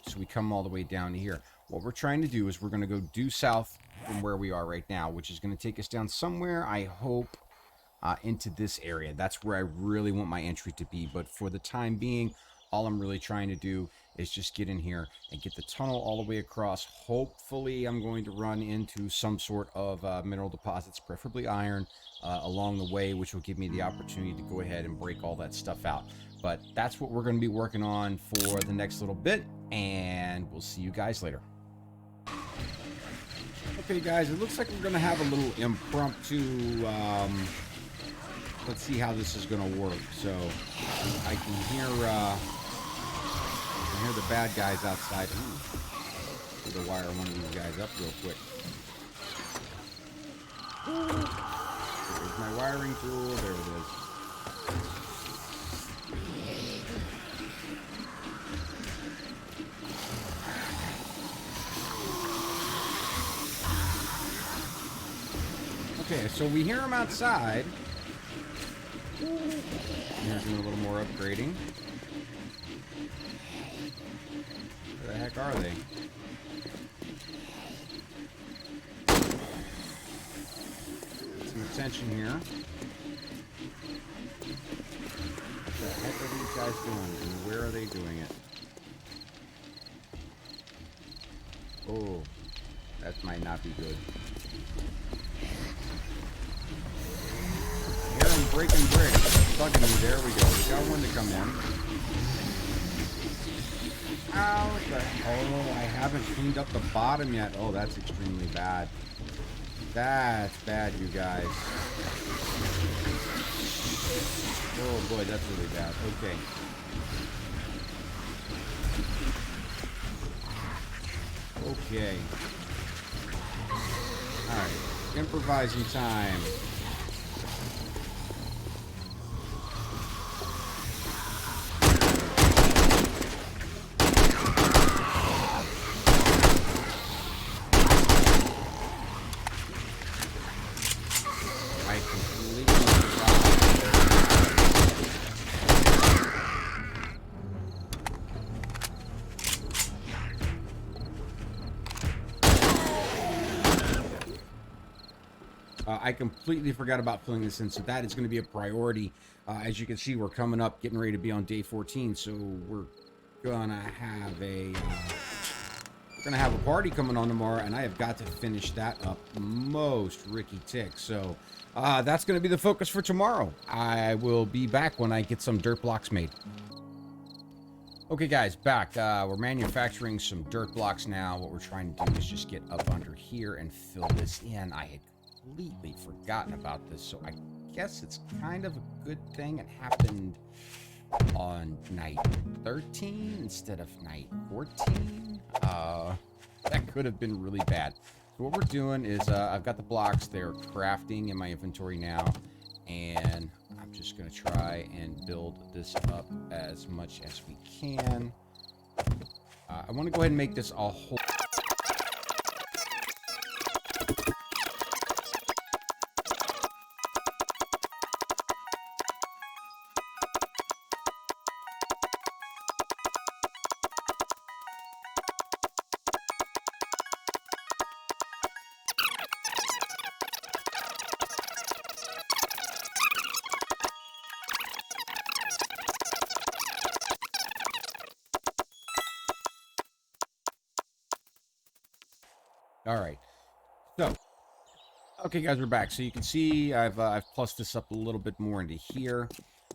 So we come all the way down to here. What we're trying to do is we're going to go due south from where we are right now, which is going to take us down somewhere, I hope, into this area. That's where I really want my entry to be. But for the time being, all I'm really trying to do is just get in here and get the tunnel all the way across. Hopefully, I'm going to run into some sort of mineral deposits, preferably iron, along the way, which will give me the opportunity to go ahead and break all that stuff out. But that's what we're going to be working on for the next little bit, and we'll see you guys later. Okay, guys, it looks like we're going to have a little impromptu, let's see how this is going to work. So I can hear the bad guys outside. Ooh, I'm going to wire one of these guys up real quick. There's my wiring tool. There it is. Okay, so we hear them outside. They're doing a little more upgrading. Where the heck are they? Get some attention here. What the heck are these guys doing, and where are they doing it? Oh, that might not be good. Breaking bricks. Bugging me. There we go. We got one to come in. Ow, what the... Oh, I haven't cleaned up the bottom yet. Oh, that's extremely bad. That's bad, you guys. Oh, boy, that's really bad. Okay. Okay. Alright. Improvising time. I completely forgot about filling this in, so that is going to be a priority. As you can see, we're coming up, getting ready to be on day 14, so we're gonna have a party coming on tomorrow, and I have got to finish that up most Ricky tick. So that's going to be the focus for tomorrow. I will be back when I get some dirt blocks made. Okay, guys, back. We're manufacturing some dirt blocks now. What we're trying to do is just get up under here and fill this in. I had completely forgotten about this, so I guess it's kind of a good thing it happened on night 13 instead of night 14. That could have been really bad. So what we're doing is I've got the blocks. They're crafting in my inventory now, and I'm just going to try and build this up as much as we can. I want to go ahead and make this a whole... All right. So, okay, guys, we're back. So you can see I've plussed this up a little bit more into here.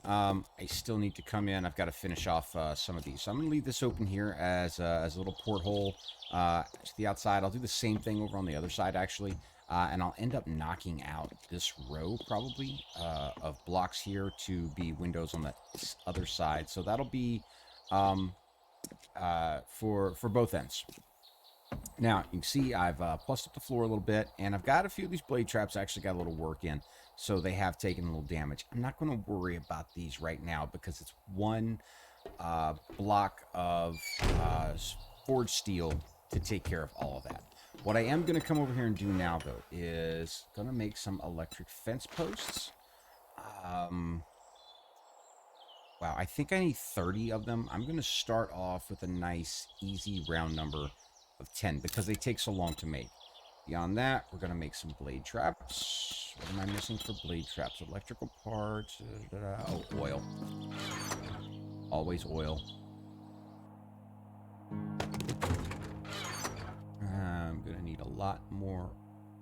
I still need to come in. I've got to finish off some of these. So I'm going to leave this open here as a little porthole to the outside. I'll do the same thing over on the other side, actually. And I'll end up knocking out this row, probably, of blocks here to be windows on the other side. So that'll be for both ends. Now, you can see I've plussed up the floor a little bit, and I've got a few of these blade traps actually got a little work in, so they have taken a little damage. I'm not going to worry about these right now because it's one block of forged steel to take care of all of that. What I am going to come over here and do now, though, is going to make some electric fence posts. Wow, I think I need 30 of them. I'm going to start off with a nice, easy round number of 10 because they take so long to make. Beyond that, we're going to make some blade traps. What am I missing for blade traps? Electrical parts. Oh, oil. Always oil. need a lot more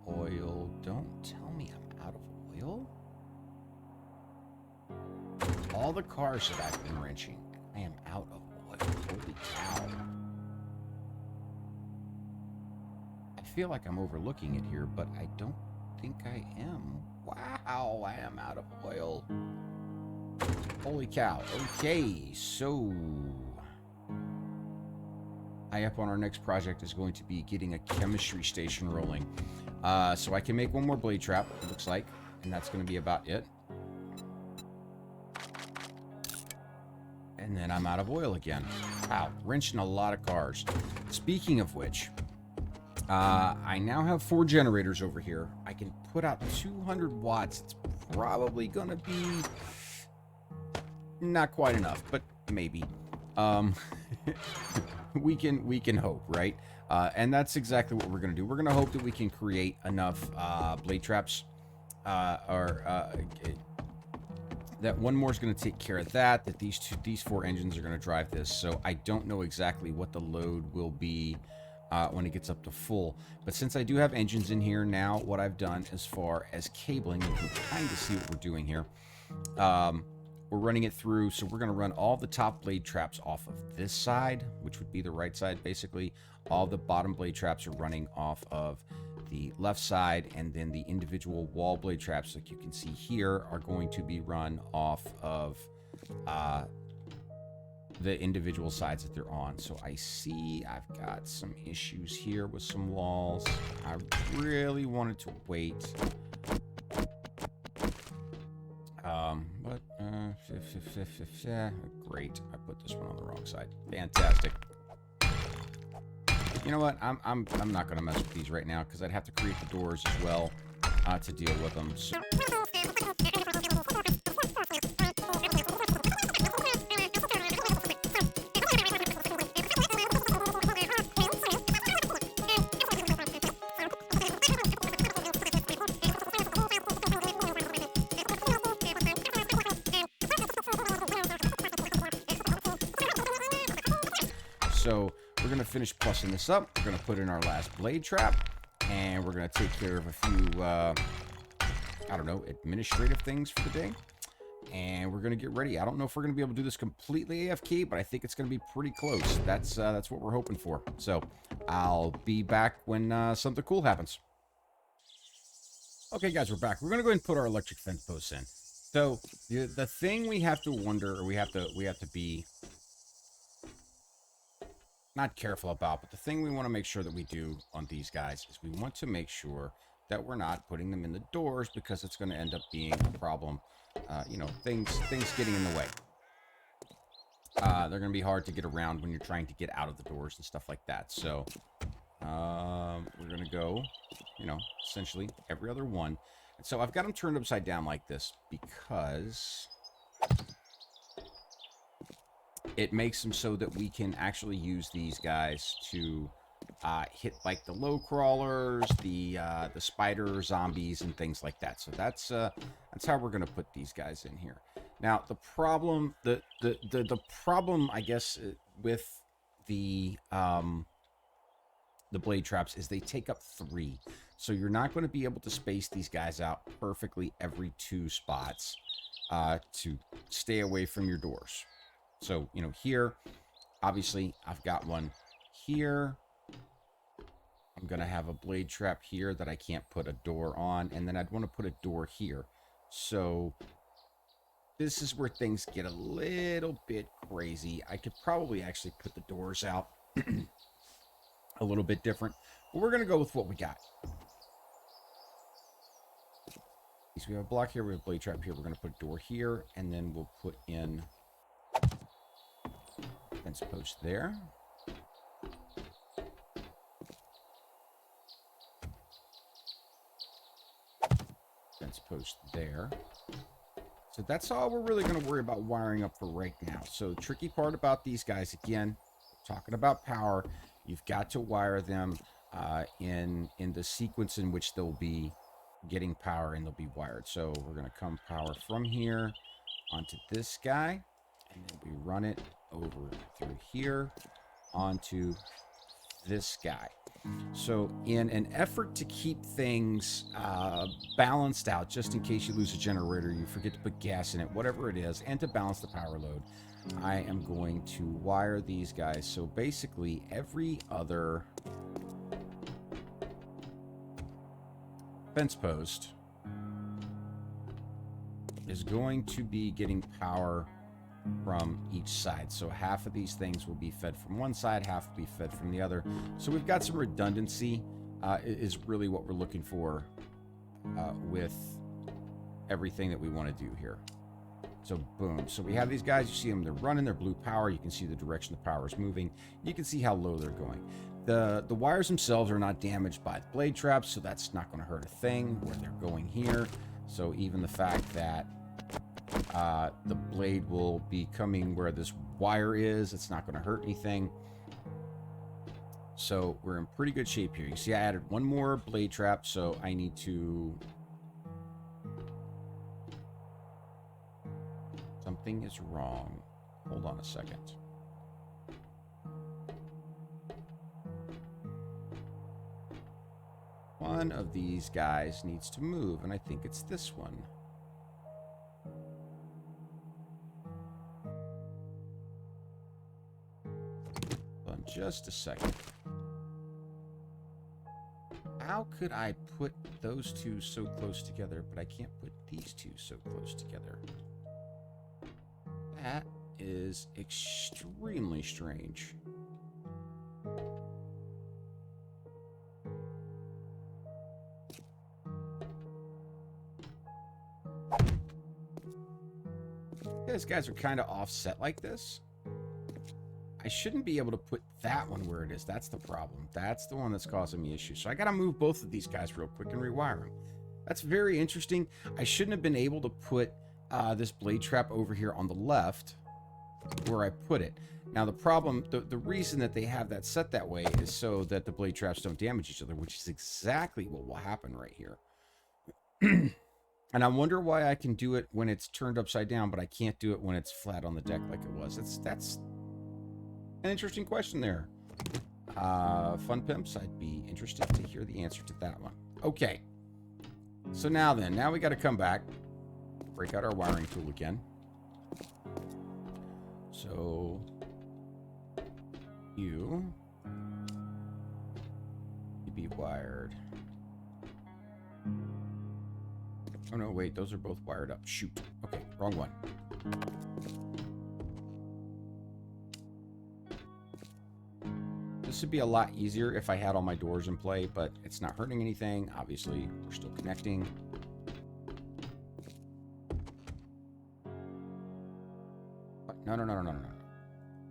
oil. Don't tell me I'm out of oil. All the cars that I've been wrenching, I am out of oil. Holy cow. I feel like I'm overlooking it here, but I don't think I am. Wow, I am out of oil. Holy cow. Okay, so high up on our next project is going to be getting a chemistry station rolling. So I can make one more blade trap, it looks like, and that's going to be about it. And then I'm out of oil again. Wow, wrenching a lot of cars. Speaking of which, I now have 4 generators over here. I can put out 200 watts. It's probably going to be not quite enough, but maybe. We can hope, right? And that's exactly what we're going to do. We're going to hope that we can create enough blade traps, that one more is going to take care of that. That these 4 engines are going to drive this. So I don't know exactly what the load will be when it gets up to full. But since I do have engines in here now, what I've done as far as cabling, you can kind of see what we're doing here. We're running it through, so we're going to run all the top blade traps off of this side, which would be the right side, basically. All the bottom blade traps are running off of the left side, and then the individual wall blade traps, like you can see here, are going to be run off of the individual sides that they're on. So I see I've got some issues here with some walls. I really wanted to wait. Great. I put this one on the wrong side. Fantastic. You know what? I'm not going to mess with these right now because I'd have to create the doors as well to deal with them. So we're going to finish plussing this up. We're going to put in our last blade trap, and we're going to take care of a few, I don't know, administrative things for the day. And we're going to get ready. I don't know if we're going to be able to do this completely AFK, but I think it's going to be pretty close. That's what we're hoping for. So I'll be back when something cool happens. Okay, guys, we're back. We're going to go ahead and put our electric fence posts in. So the thing we have to wonder, or we have to be not careful about, but the thing we want to make sure that we do on these guys is we want to make sure that we're not putting them in the doors, because it's going to end up being a problem. You know, things getting in the way. They're going to be hard to get around when you're trying to get out of the doors and stuff like that. So we're going to go, you know, essentially every other one. And so I've got them turned upside down like this because it makes them so that we can actually use these guys to hit like the low crawlers, the spider zombies, and things like that. So that's how we're going to put these guys in here. Now the problem, the problem, I guess, with the blade traps is they take up 3. So you're not going to be able to space these guys out perfectly every 2 spots to stay away from your doors. So, you know, here, obviously, I've got one here. I'm going to have a blade trap here that I can't put a door on. And then I'd want to put a door here. So this is where things get a little bit crazy. I could probably actually put the doors out a little bit different. But we're going to go with what we got. So we have a block here. We have a blade trap here. We're going to put a door here. And then we'll put in fence post there. Fence post there. So that's all we're really going to worry about wiring up for right now. So the tricky part about these guys, again, talking about power, you've got to wire them in the sequence in which they'll be getting power and they'll be wired. So we're going to come power from here onto this guy, and then we run it over through here onto this guy. So in an effort to keep things balanced out, just in case you lose a generator, you forget to put gas in it, whatever it is, and to balance the power load, I am going to wire these guys. So basically every other fence post is going to be getting power from each side. So half of these things will be fed from one side, half will be fed from the other. So we've got some redundancy, is really what we're looking for with everything that we want to do here. So boom. So we have these guys, you see them, they're running, they're blue power. You can see the direction the power is moving. You can see how low they're going. The wires themselves are not damaged by the blade traps, so that's not going to hurt a thing where they're going here. So even the fact that the blade will be coming where this wire is, it's not going to hurt anything. So we're in pretty good shape here. You see I added one more blade trap, so I need to... Something is wrong. Hold on a second. One of these guys needs to move, and I think it's this one. Hold on just a second. How could I put those two so close together, but I can't put these two so close together? That is extremely strange. These guys are kind of offset like this. I shouldn't be able to put that one where it is. That's the problem. That's the one that's causing me issues. So I got to move both of these guys real quick and rewire them. That's very interesting. I shouldn't have been able to put this blade trap over here on the left where I put it. Now the problem, the reason that they have that set that way is so that the blade traps don't damage each other, which is exactly what will happen right here. And I wonder why I can do it when it's turned upside down, but I can't do it when it's flat on the deck like it was. That's an interesting question there. Fun Pimps, I'd be interested to hear the answer to that one. Okay. So now we got to come back, break out our wiring tool again. So you be wired. Oh no, wait, those are both wired up. Shoot. Okay, wrong one. This would be a lot easier if I had all my doors in play, but it's not hurting anything. Obviously, we're still connecting. No.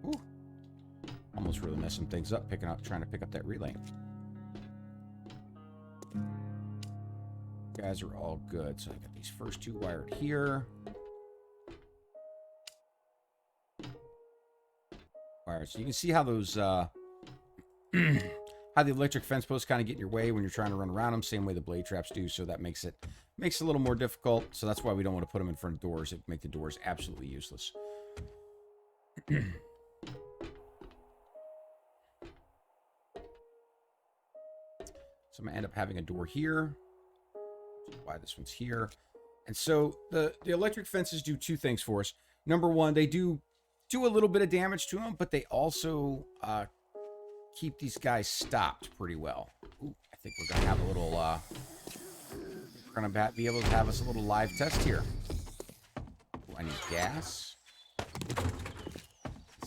Ooh. Almost really messing things up, trying to pick up that relay. Guys are all good. So I got these first two wired here. Wired. So you can see how those how the electric fence posts kind of get in your way when you're trying to run around them, same way the blade traps do. So that makes it a little more difficult. So that's why we don't want to put them in front of doors. It would make the doors absolutely useless. So I'm gonna end up having a door here. Why this one's here. And so the electric fences do two things for us. Number one, they do a little bit of damage to them, but they also keep these guys stopped pretty well. Ooh, I think we're gonna have a little we're gonna be able to have us a little live test here. Ooh, I need gas.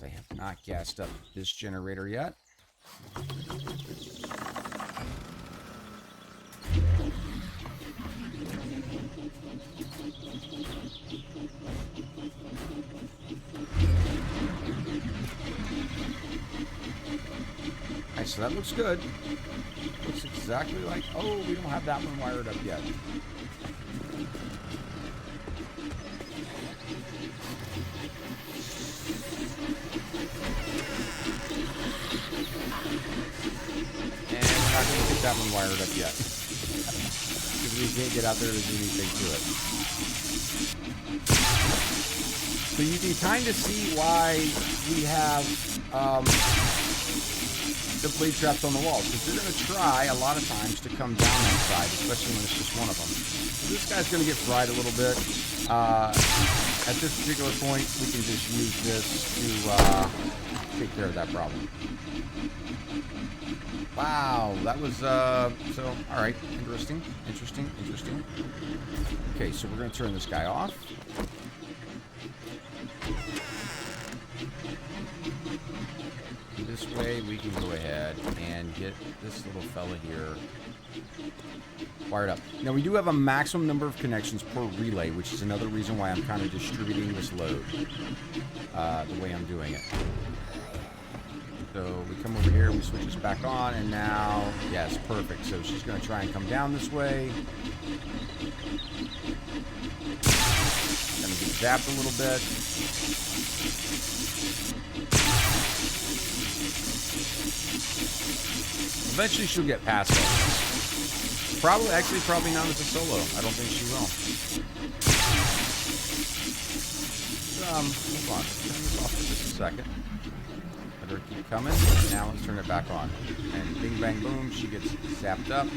I have not gassed up this generator yet. Alright, so that looks good. Looks exactly like... Oh, we don't have that one wired up yet. That one wired up yet. Because we can't get out there to do anything to it. So you can kind of see why we have the blade traps on the walls, because they're going to try a lot of times to come down that side, especially when it's just one of them. So this guy's going to get fried a little bit. At this particular point, we can just use this to take care of that problem. Wow, that was, so, alright, interesting. Okay, so we're going to turn this guy off. This way, we can go ahead and get this little fella here wired up. Now, we do have a maximum number of connections per relay, which is another reason why I'm kind of distributing this load the way I'm doing it. So we come over here, we switch this back on, and now, yes, perfect. So she's going to try and come down this way. Going to get zapped a little bit. Eventually she'll get past us. Probably not as a solo. I don't think she will. Hold on. Turn this off for just a second. Let her keep coming. Now let's turn it back on. And bing, bang, boom, she gets zapped up.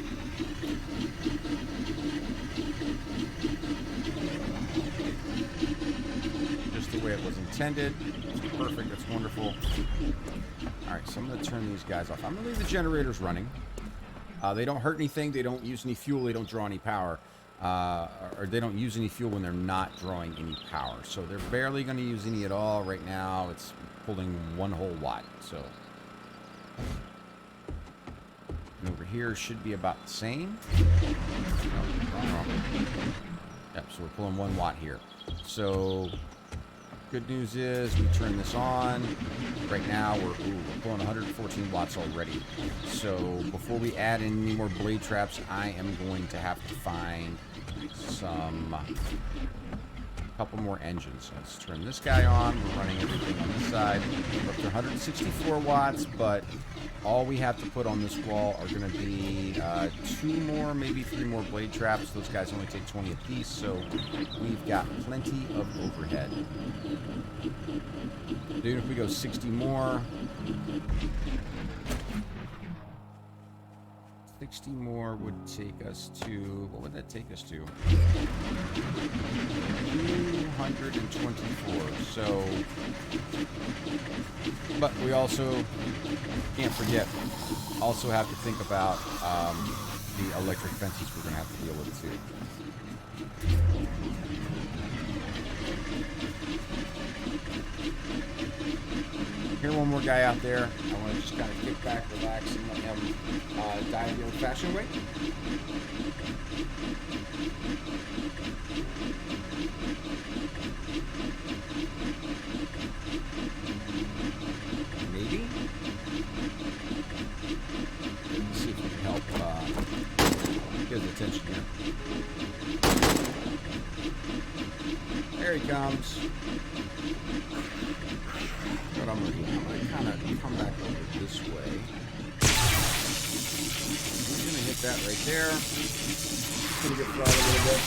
Just the way it was intended. It's perfect. It's wonderful. Alright, so I'm going to turn these guys off. I'm going to leave the generators running. They don't hurt anything. They don't use any fuel. They don't draw any power. Or they don't use any fuel when they're not drawing any power. So they're barely going to use any at all. Right now, it's pulling 1 whole watt. So, and over here should be about the same. Yep, so we're pulling 1 watt here. So, good news is we turn this on. Right now we're pulling 114 watts already. So before we add any more blade traps, I am going to have to find a couple more engines. Let's turn this guy on. We're running everything on this side. We're up to 164 watts, but all we have to put on this wall are going to be 2 more, maybe 3 more blade traps. Those guys only take 20 apiece, so we've got plenty of overhead. Dude, if we go 60 more... 60 more would take us to... What would that take us to? 224. So... But we also can't forget, also have to think about the electric fences we're going to have to deal with too. Hear one more guy out there. I want to just kind of kick back, relax, and let him die the old-fashioned way. Maybe. Let's see if we can help get his attention here. There he comes. What I'm going to do, I'm going to kind of come back over this way. We're going to hit that right there. It's going to get fried a little bit.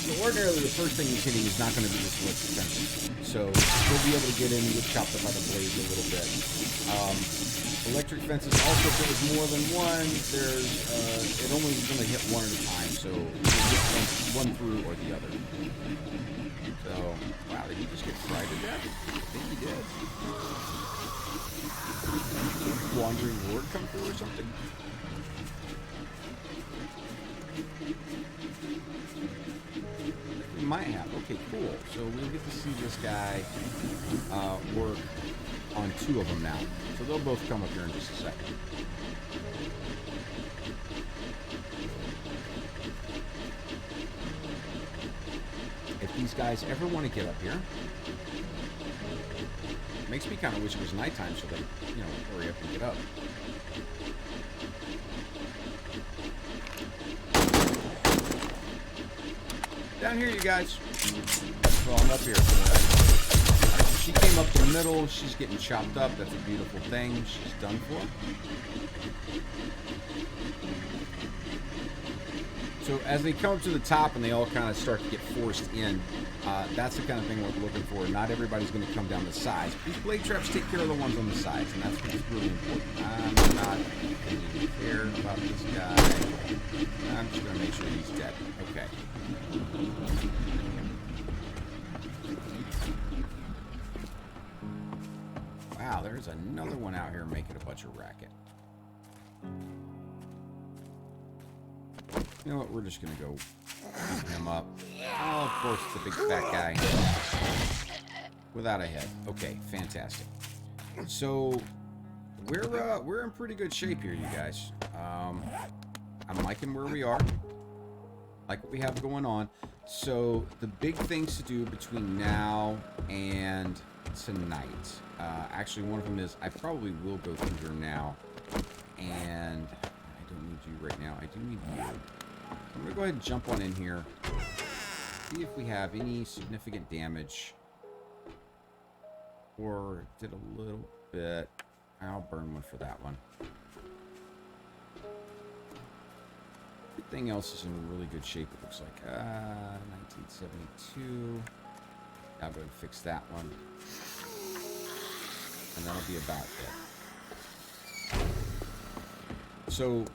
So ordinarily, the first thing he's hitting is not going to be this electric fence. So he'll be able to get in and get chopped up by the blades a little bit. Electric fences also, if there's more than one, there's it only is going to hit one at a time, so you can get one through or the other. So, wow, did he just get fried to death? I think he did. Wandering horde come through or something? We might have. Okay, cool. So we'll get to see this guy work on 2 of them now. So they'll both come up here in just a second. If these guys ever want to get up here, it makes me kind of wish it was nighttime so they, hurry up and get up. Down here, you guys. Well, I'm up here. She came up the middle. She's getting chopped up. That's a beautiful thing. She's done for. So as they come to the top and they all kind of start to get forced in, that's the kind of thing we're looking for. Not everybody's going to come down the sides. These blade traps take care of the ones on the sides, and that's what's really important. I'm not really care about this guy. I'm just going to make sure he's dead. Okay. Wow, there's another one out here making a bunch of racket. You know what? We're just going to go beat him up. Oh, of course, it's a big fat guy. Without a head. Okay, fantastic. So, we're in pretty good shape here, you guys. I'm liking where we are. Like what we have going on. So, the big things to do between now and tonight. Actually, one of them is I probably will go through here now. And I don't need you right now. I do need you. I'm going to go ahead and jump on in here. See if we have any significant damage. Or did a little bit. I'll burn one for that one. Everything else is in really good shape, it looks like. 1972. I'll go and fix that one. And that'll be about it. So,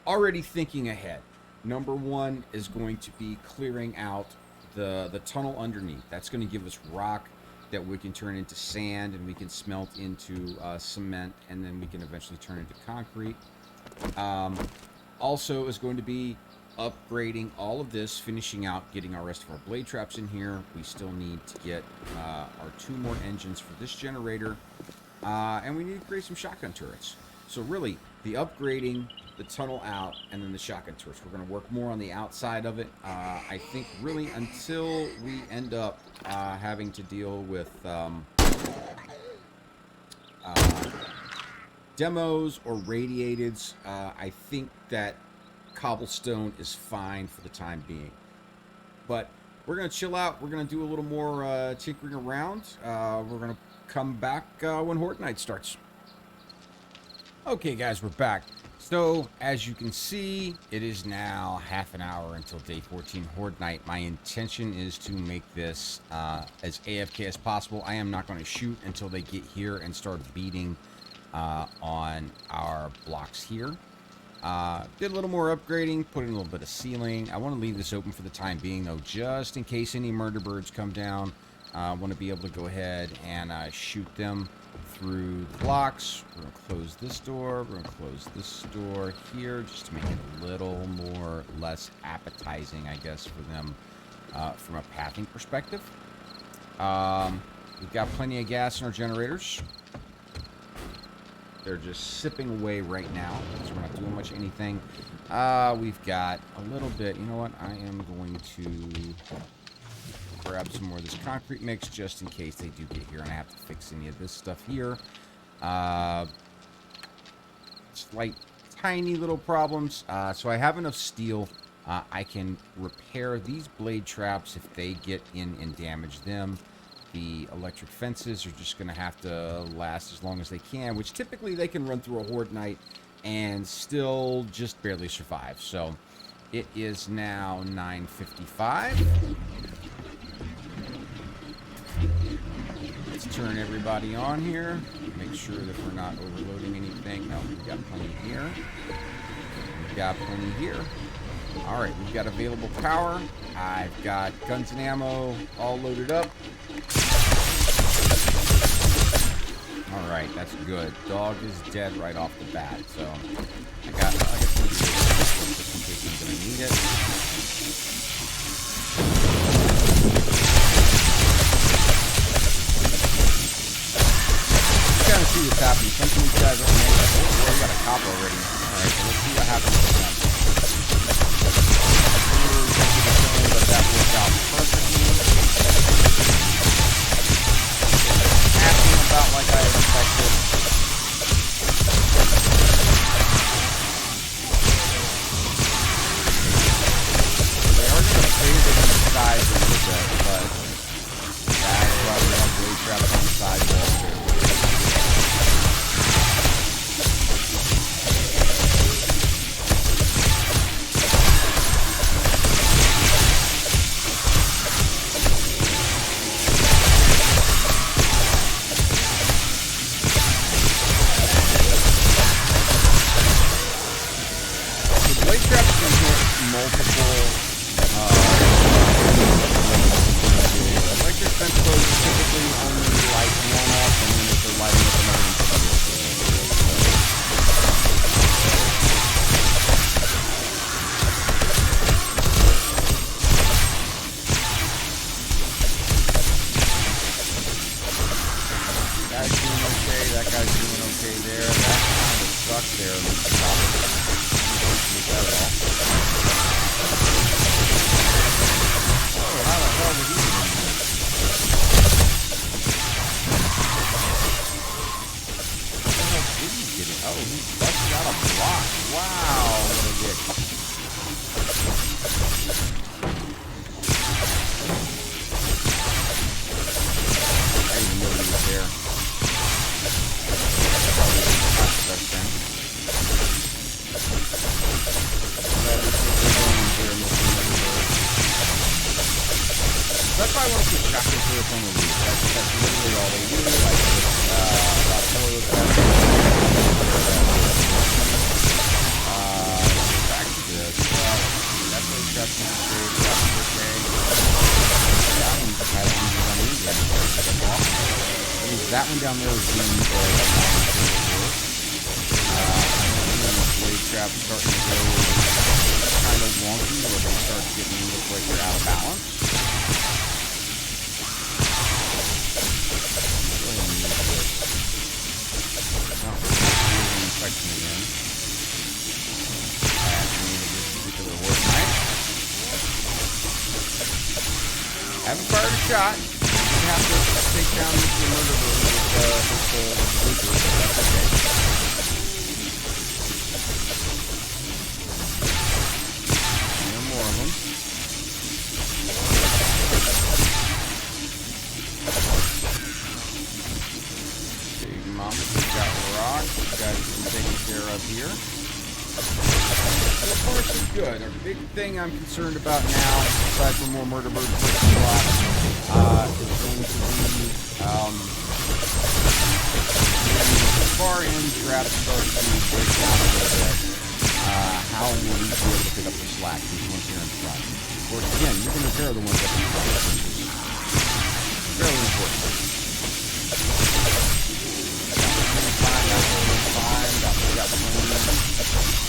already thinking ahead. Number one is going to be clearing out the tunnel underneath. That's going to give us rock that we can turn into sand, and we can smelt into cement, and then we can eventually turn into concrete. Also is going to be upgrading all of this, finishing out, getting our rest of our blade traps in here. We still need to get our 2 more engines for this generator, and we need to create some shotgun turrets. So really, the upgrading, the tunnel out, and then the shotgun turrets. We're going to work more on the outside of it. I think really until we end up having to deal with demos or radiateds, I think that cobblestone is fine for the time being. But we're going to chill out. We're going to do a little more tinkering around. We're going to come back when Horde Night starts. Okay, guys, we're back. So, as you can see, it is now half an hour until day 14 Horde Night. My intention is to make this as AFK as possible. I am not going to shoot until they get here and start beating on our blocks here. Did a little more upgrading, put in a little bit of ceiling. I want to leave this open for the time being, though, just in case any murder birds come down. I want to be able to go ahead and shoot them through the blocks. We're going to close this door. We're going to close this door here just to make it a little more less appetizing, I guess, for them from a pathing perspective. We've got plenty of gas in our generators. They're just sipping away right now because we're not doing much anything. We've got a little bit. You know what? I am going to grab some more of this concrete mix just in case they do get here and I have to fix any of this stuff here. Slight, tiny little problems. So I have enough steel. I can repair these blade traps if they get in and damage them. The electric fences are just going to have to last as long as they can, which typically they can run through a Horde Night and still just barely survive. So it is now 9:55. Let's turn everybody on here. Make sure that we're not overloading anything. No, we've got plenty here. We've got plenty here. All right, we've got available power. I've got guns and ammo all loaded up. All right, that's good. Dog is dead right off the bat, so I guess we'll do this just in case I'm gonna need it. Just kind of see what's happening. Some of these guys are like, oh, we got a cop already. All right, so let's see what happens with them. But that worked out perfectly. Acting about like I expected. They are going to phase it on the sides a little bit, but that's why we have blade traps on the side wall too. multiple electric fence posts typically only light one up, and then if they're lighting up another one, guy's doing okay, that guy's doing okay there. That kind of stuck there. Oh, how the hell did he do that? Oh, he busted out a block. Wow, what a dick. I didn't even know he was there. That's why I want to put shotgun turrets on the roof. That's literally all they do. I just about toilet back to this. Definitely got some straight up okay. That one hasn't even done anything. That one down there is being blade traps starting to go kind of wonky, where they start getting to look like they're out of balance. Inspection again. Particular work night. Haven't fired a shot. You have to take down the murder with the blooper, but that's okay. There are more of them. Big mama, we got rock. You guys can take care of here. So far, so good. Our big thing I'm concerned about now, aside from more murder birds per slot, is going to be as far end traps start to break down a little bit. How will we be able to pick up the slack? These ones here in front. Of course, again, you're going to repair the ones up in front, which is fairly important.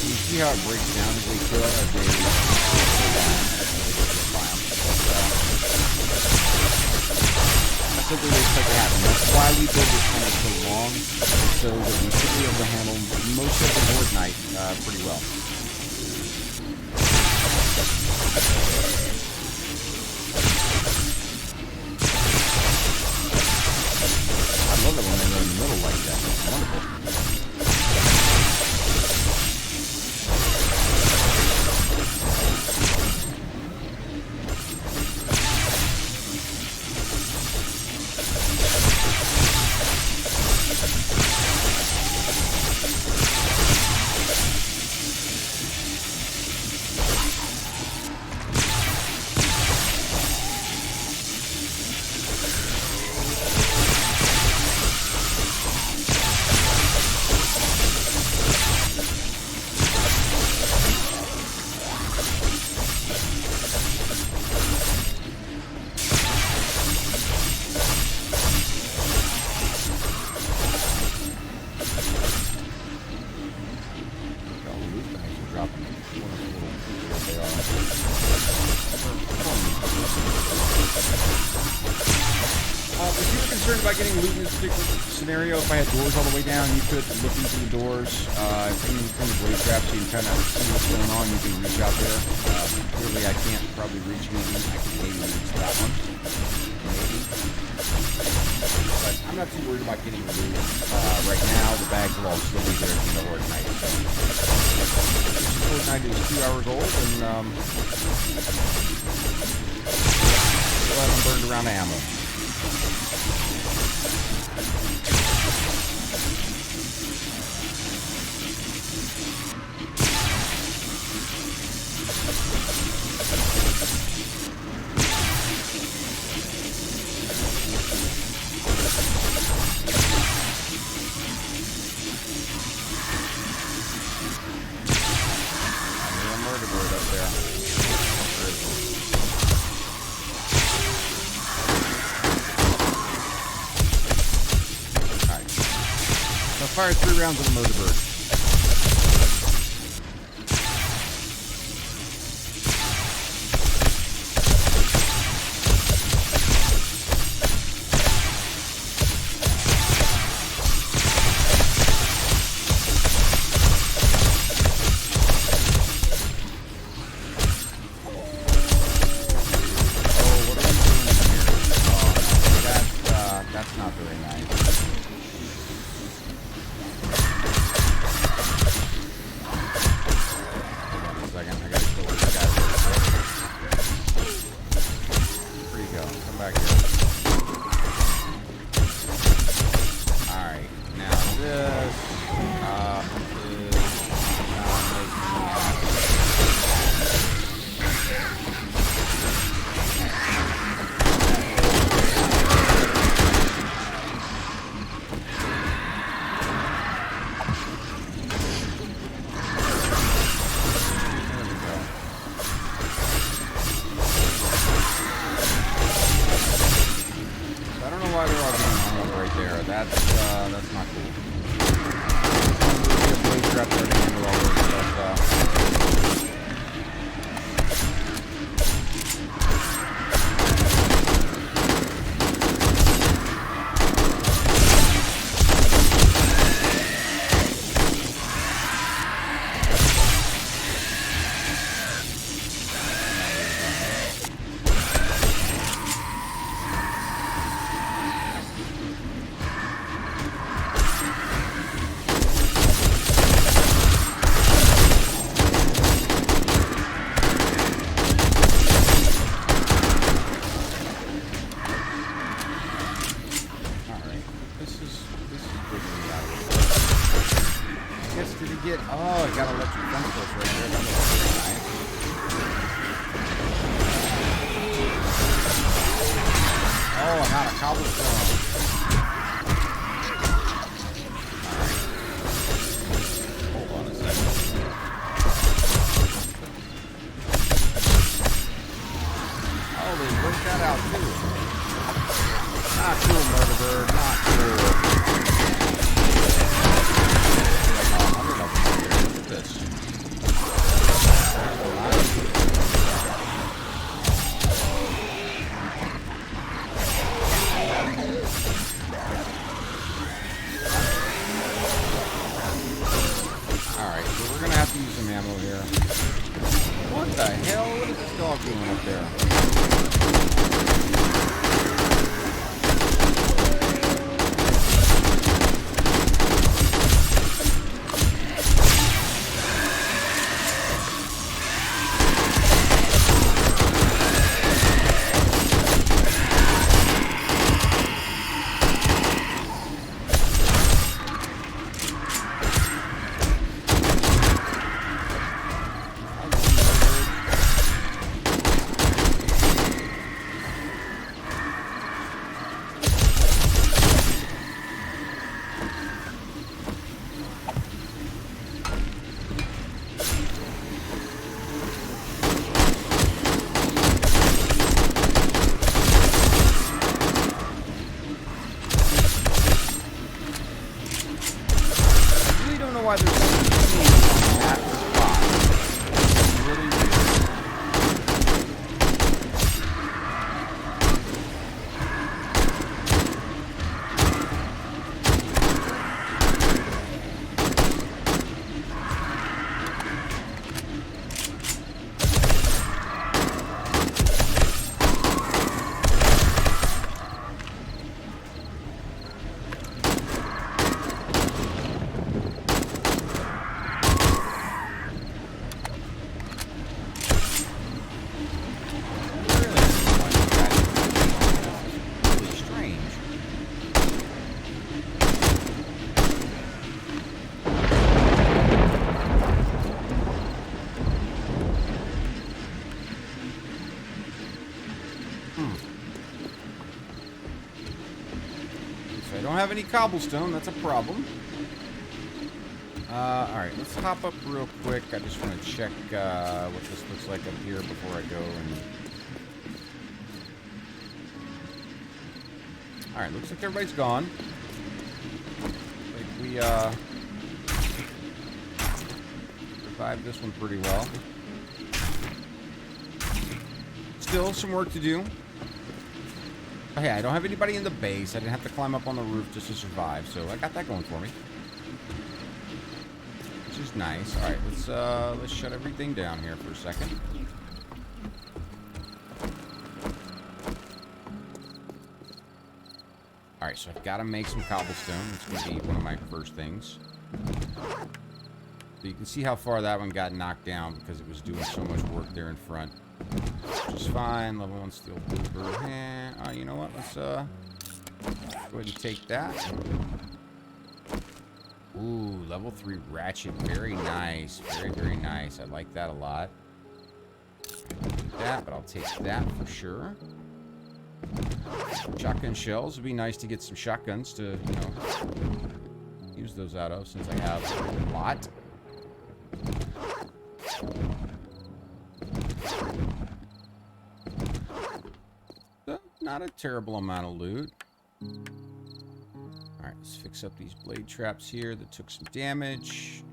You see how it breaks down as they kill, as they go down. That's really good to fire them. That's what we expect to happen. That's why we build this tunnel so long, so that we should be able to handle most of the horde night pretty well. I love it when they're in the middle like that. It's wonderful. If you were concerned about getting loot in this particular scenario, if I had doors all the way down, you could look into the doors from the blade traps, so you can kind of see what's going on. You can reach out there. Clearly, I can't probably reach me. I can maybe reach that one. Maybe. But I'm not too worried about getting loot. Right now, the bags will all still be there in the horde night. So, horde night is 2 hours old, and still haven't burned around ammo. Murder bird up there. Fire 3 rounds of the murder bird. That's not cool. Blade trap there to handle all this stuff. Oh, I got electric fences right there. That looks pretty nice. Oh, I'm out of cobblestone. Alright. Hold on a second. Oh, they worked that out too. Not cool, murder bird. Not cool. Alright, so we're gonna have to use some ammo here. What the hell? What is this dog doing up there? Why there's so many things at the spot. It's really weird. So I don't have any cobblestone. That's a problem. Alright, let's hop up real quick. I just want to check what this looks like up here before I go and... Alright, looks like everybody's gone. Like we We survived this one pretty well. Still some work to do. Oh, hey, I don't have anybody in the base. I didn't have to climb up on the roof just to survive, so I got that going for me. Which is nice. All right, let's shut everything down here for a second. All right, so I've got to make some cobblestone. It's going to be one of my first things. So you can see how far that one got knocked down because it was doing so much work there in front. Which is fine. Level 1 steel blooper. You know what? Let's go ahead and take that. Ooh, level 3 ratchet. Very nice. Very, very nice. I like that a lot. I don't need that, but I'll take that for sure. Shotgun shells would be nice to get some shotguns to, you know, use those out of since I have a lot. So, not a terrible amount of loot. Alright, let's fix up these blade traps here that took some damage.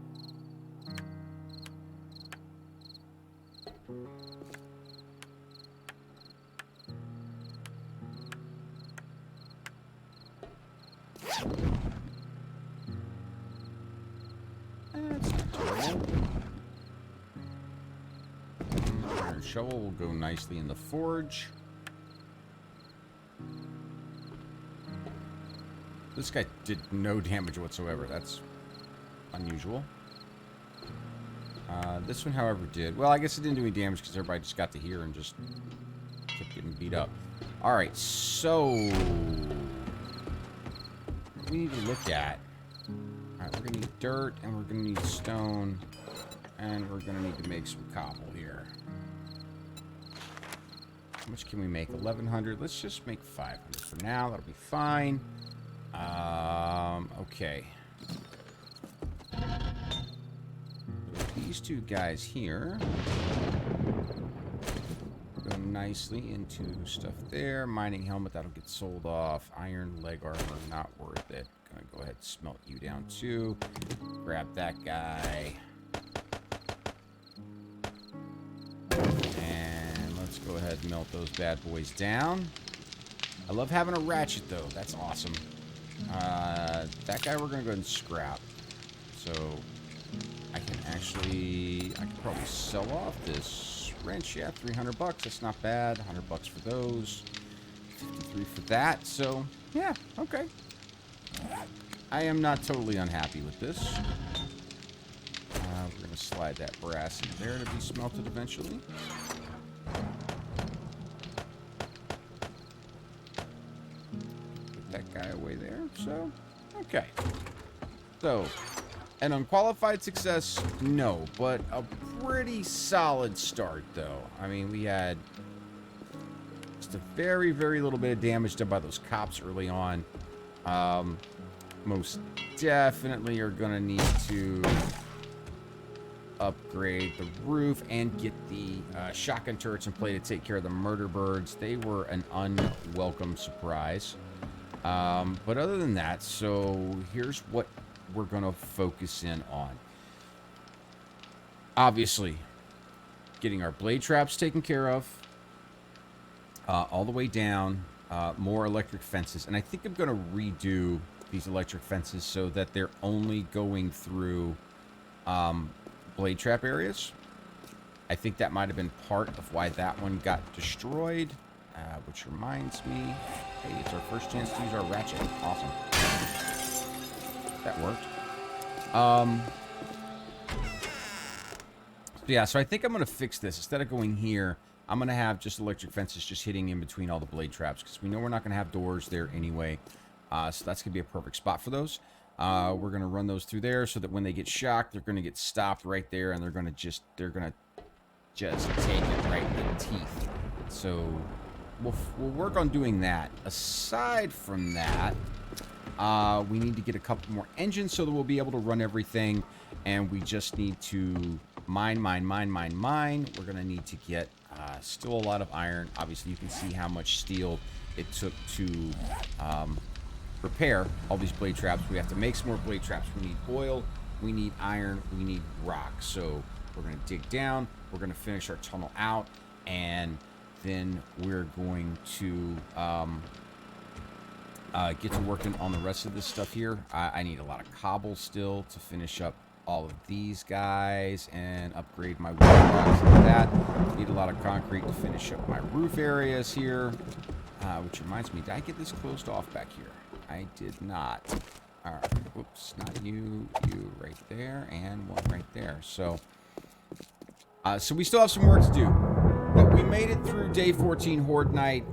That's not terrible. Iron shovel will go nicely in the forge. This guy did no damage whatsoever. That's unusual. This one, however, did. Well, I guess it didn't do any damage because everybody just got to here and just kept getting beat up. Alright, so we need to look at. Alright, we're going to need dirt, and we're going to need stone, and we're going to need to make some cobble here. How much can we make? 1,100. Let's just make 500 for now. That'll be fine. Okay. These two guys here go nicely into stuff there. Mining helmet, that'll get sold off. Iron leg armor, not worth it. Gonna go ahead and smelt you down too. Grab that guy. And let's go ahead and melt those bad boys down. I love having a ratchet though. That's awesome. That guy we're gonna go ahead and scrap. So I can probably sell off this wrench. Yeah, 300 bucks. That's not bad. 100 bucks for those. 53 for that. So yeah, okay. I am not totally unhappy with this. We're gonna slide that brass in there to be smelted eventually. Put that guy away there. So okay. So an unqualified success, no, but a pretty solid start, though. I mean, we had just a very, very little bit of damage done by those cops early on. Most definitely are going to need to upgrade the roof and get the shotgun turrets in play to take care of the murder birds. They were an unwelcome surprise. But other than that, so here's what we're going to focus in on. Obviously, getting our blade traps taken care of. All the way down. More electric fences. And I think I'm going to redo these electric fences so that they're only going through blade trap areas. I think that might have been part of why that one got destroyed. Which reminds me, hey, it's our first chance to use our ratchet. Awesome. That worked. Yeah, so I think I'm going to fix this. Instead of going here, I'm going to have just electric fences just hitting in between all the blade traps, because we know we're not going to have doors there anyway. So that's going to be a perfect spot for those. We're going to run those through there so that when they get shocked, they're going to get stopped right there, and they're going to just take it right in the teeth. So we'll work on doing that. Aside from that, we need to get a couple more engines so that we'll be able to run everything, and we just need to mine. We're going to need to get still a lot of iron. Obviously, you can see how much steel it took to repair all these blade traps, we have to make some more blade traps. We need oil, we need iron, we need rock. So we're going to dig down, we're going to finish our tunnel out, and then we're going to get to working on the rest of this stuff here. I need a lot of cobble still to finish up all of these guys and upgrade my wood blocks like that. Need a lot of concrete to finish up my roof areas here. Which reminds me, did I get this closed off back here? I did not. All right, whoops, not you, you right there, and one right there. So we still have some work to do. But we made it through day 14 Horde Night.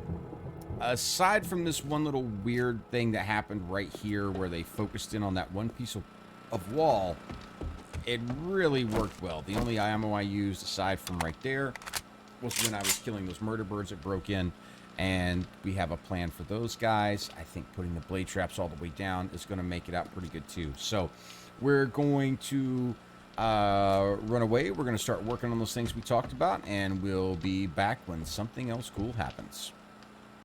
Aside from this one little weird thing that happened right here where they focused in on that one piece of wall, it really worked well. The only ammo I used, aside from right there, was when I was killing those murder birds that broke in. And we have a plan for those guys. I think putting the blade traps all the way down is going to make it out pretty good too. So we're going to run away. We're going to start working on those things we talked about, and we'll be back when something else cool happens.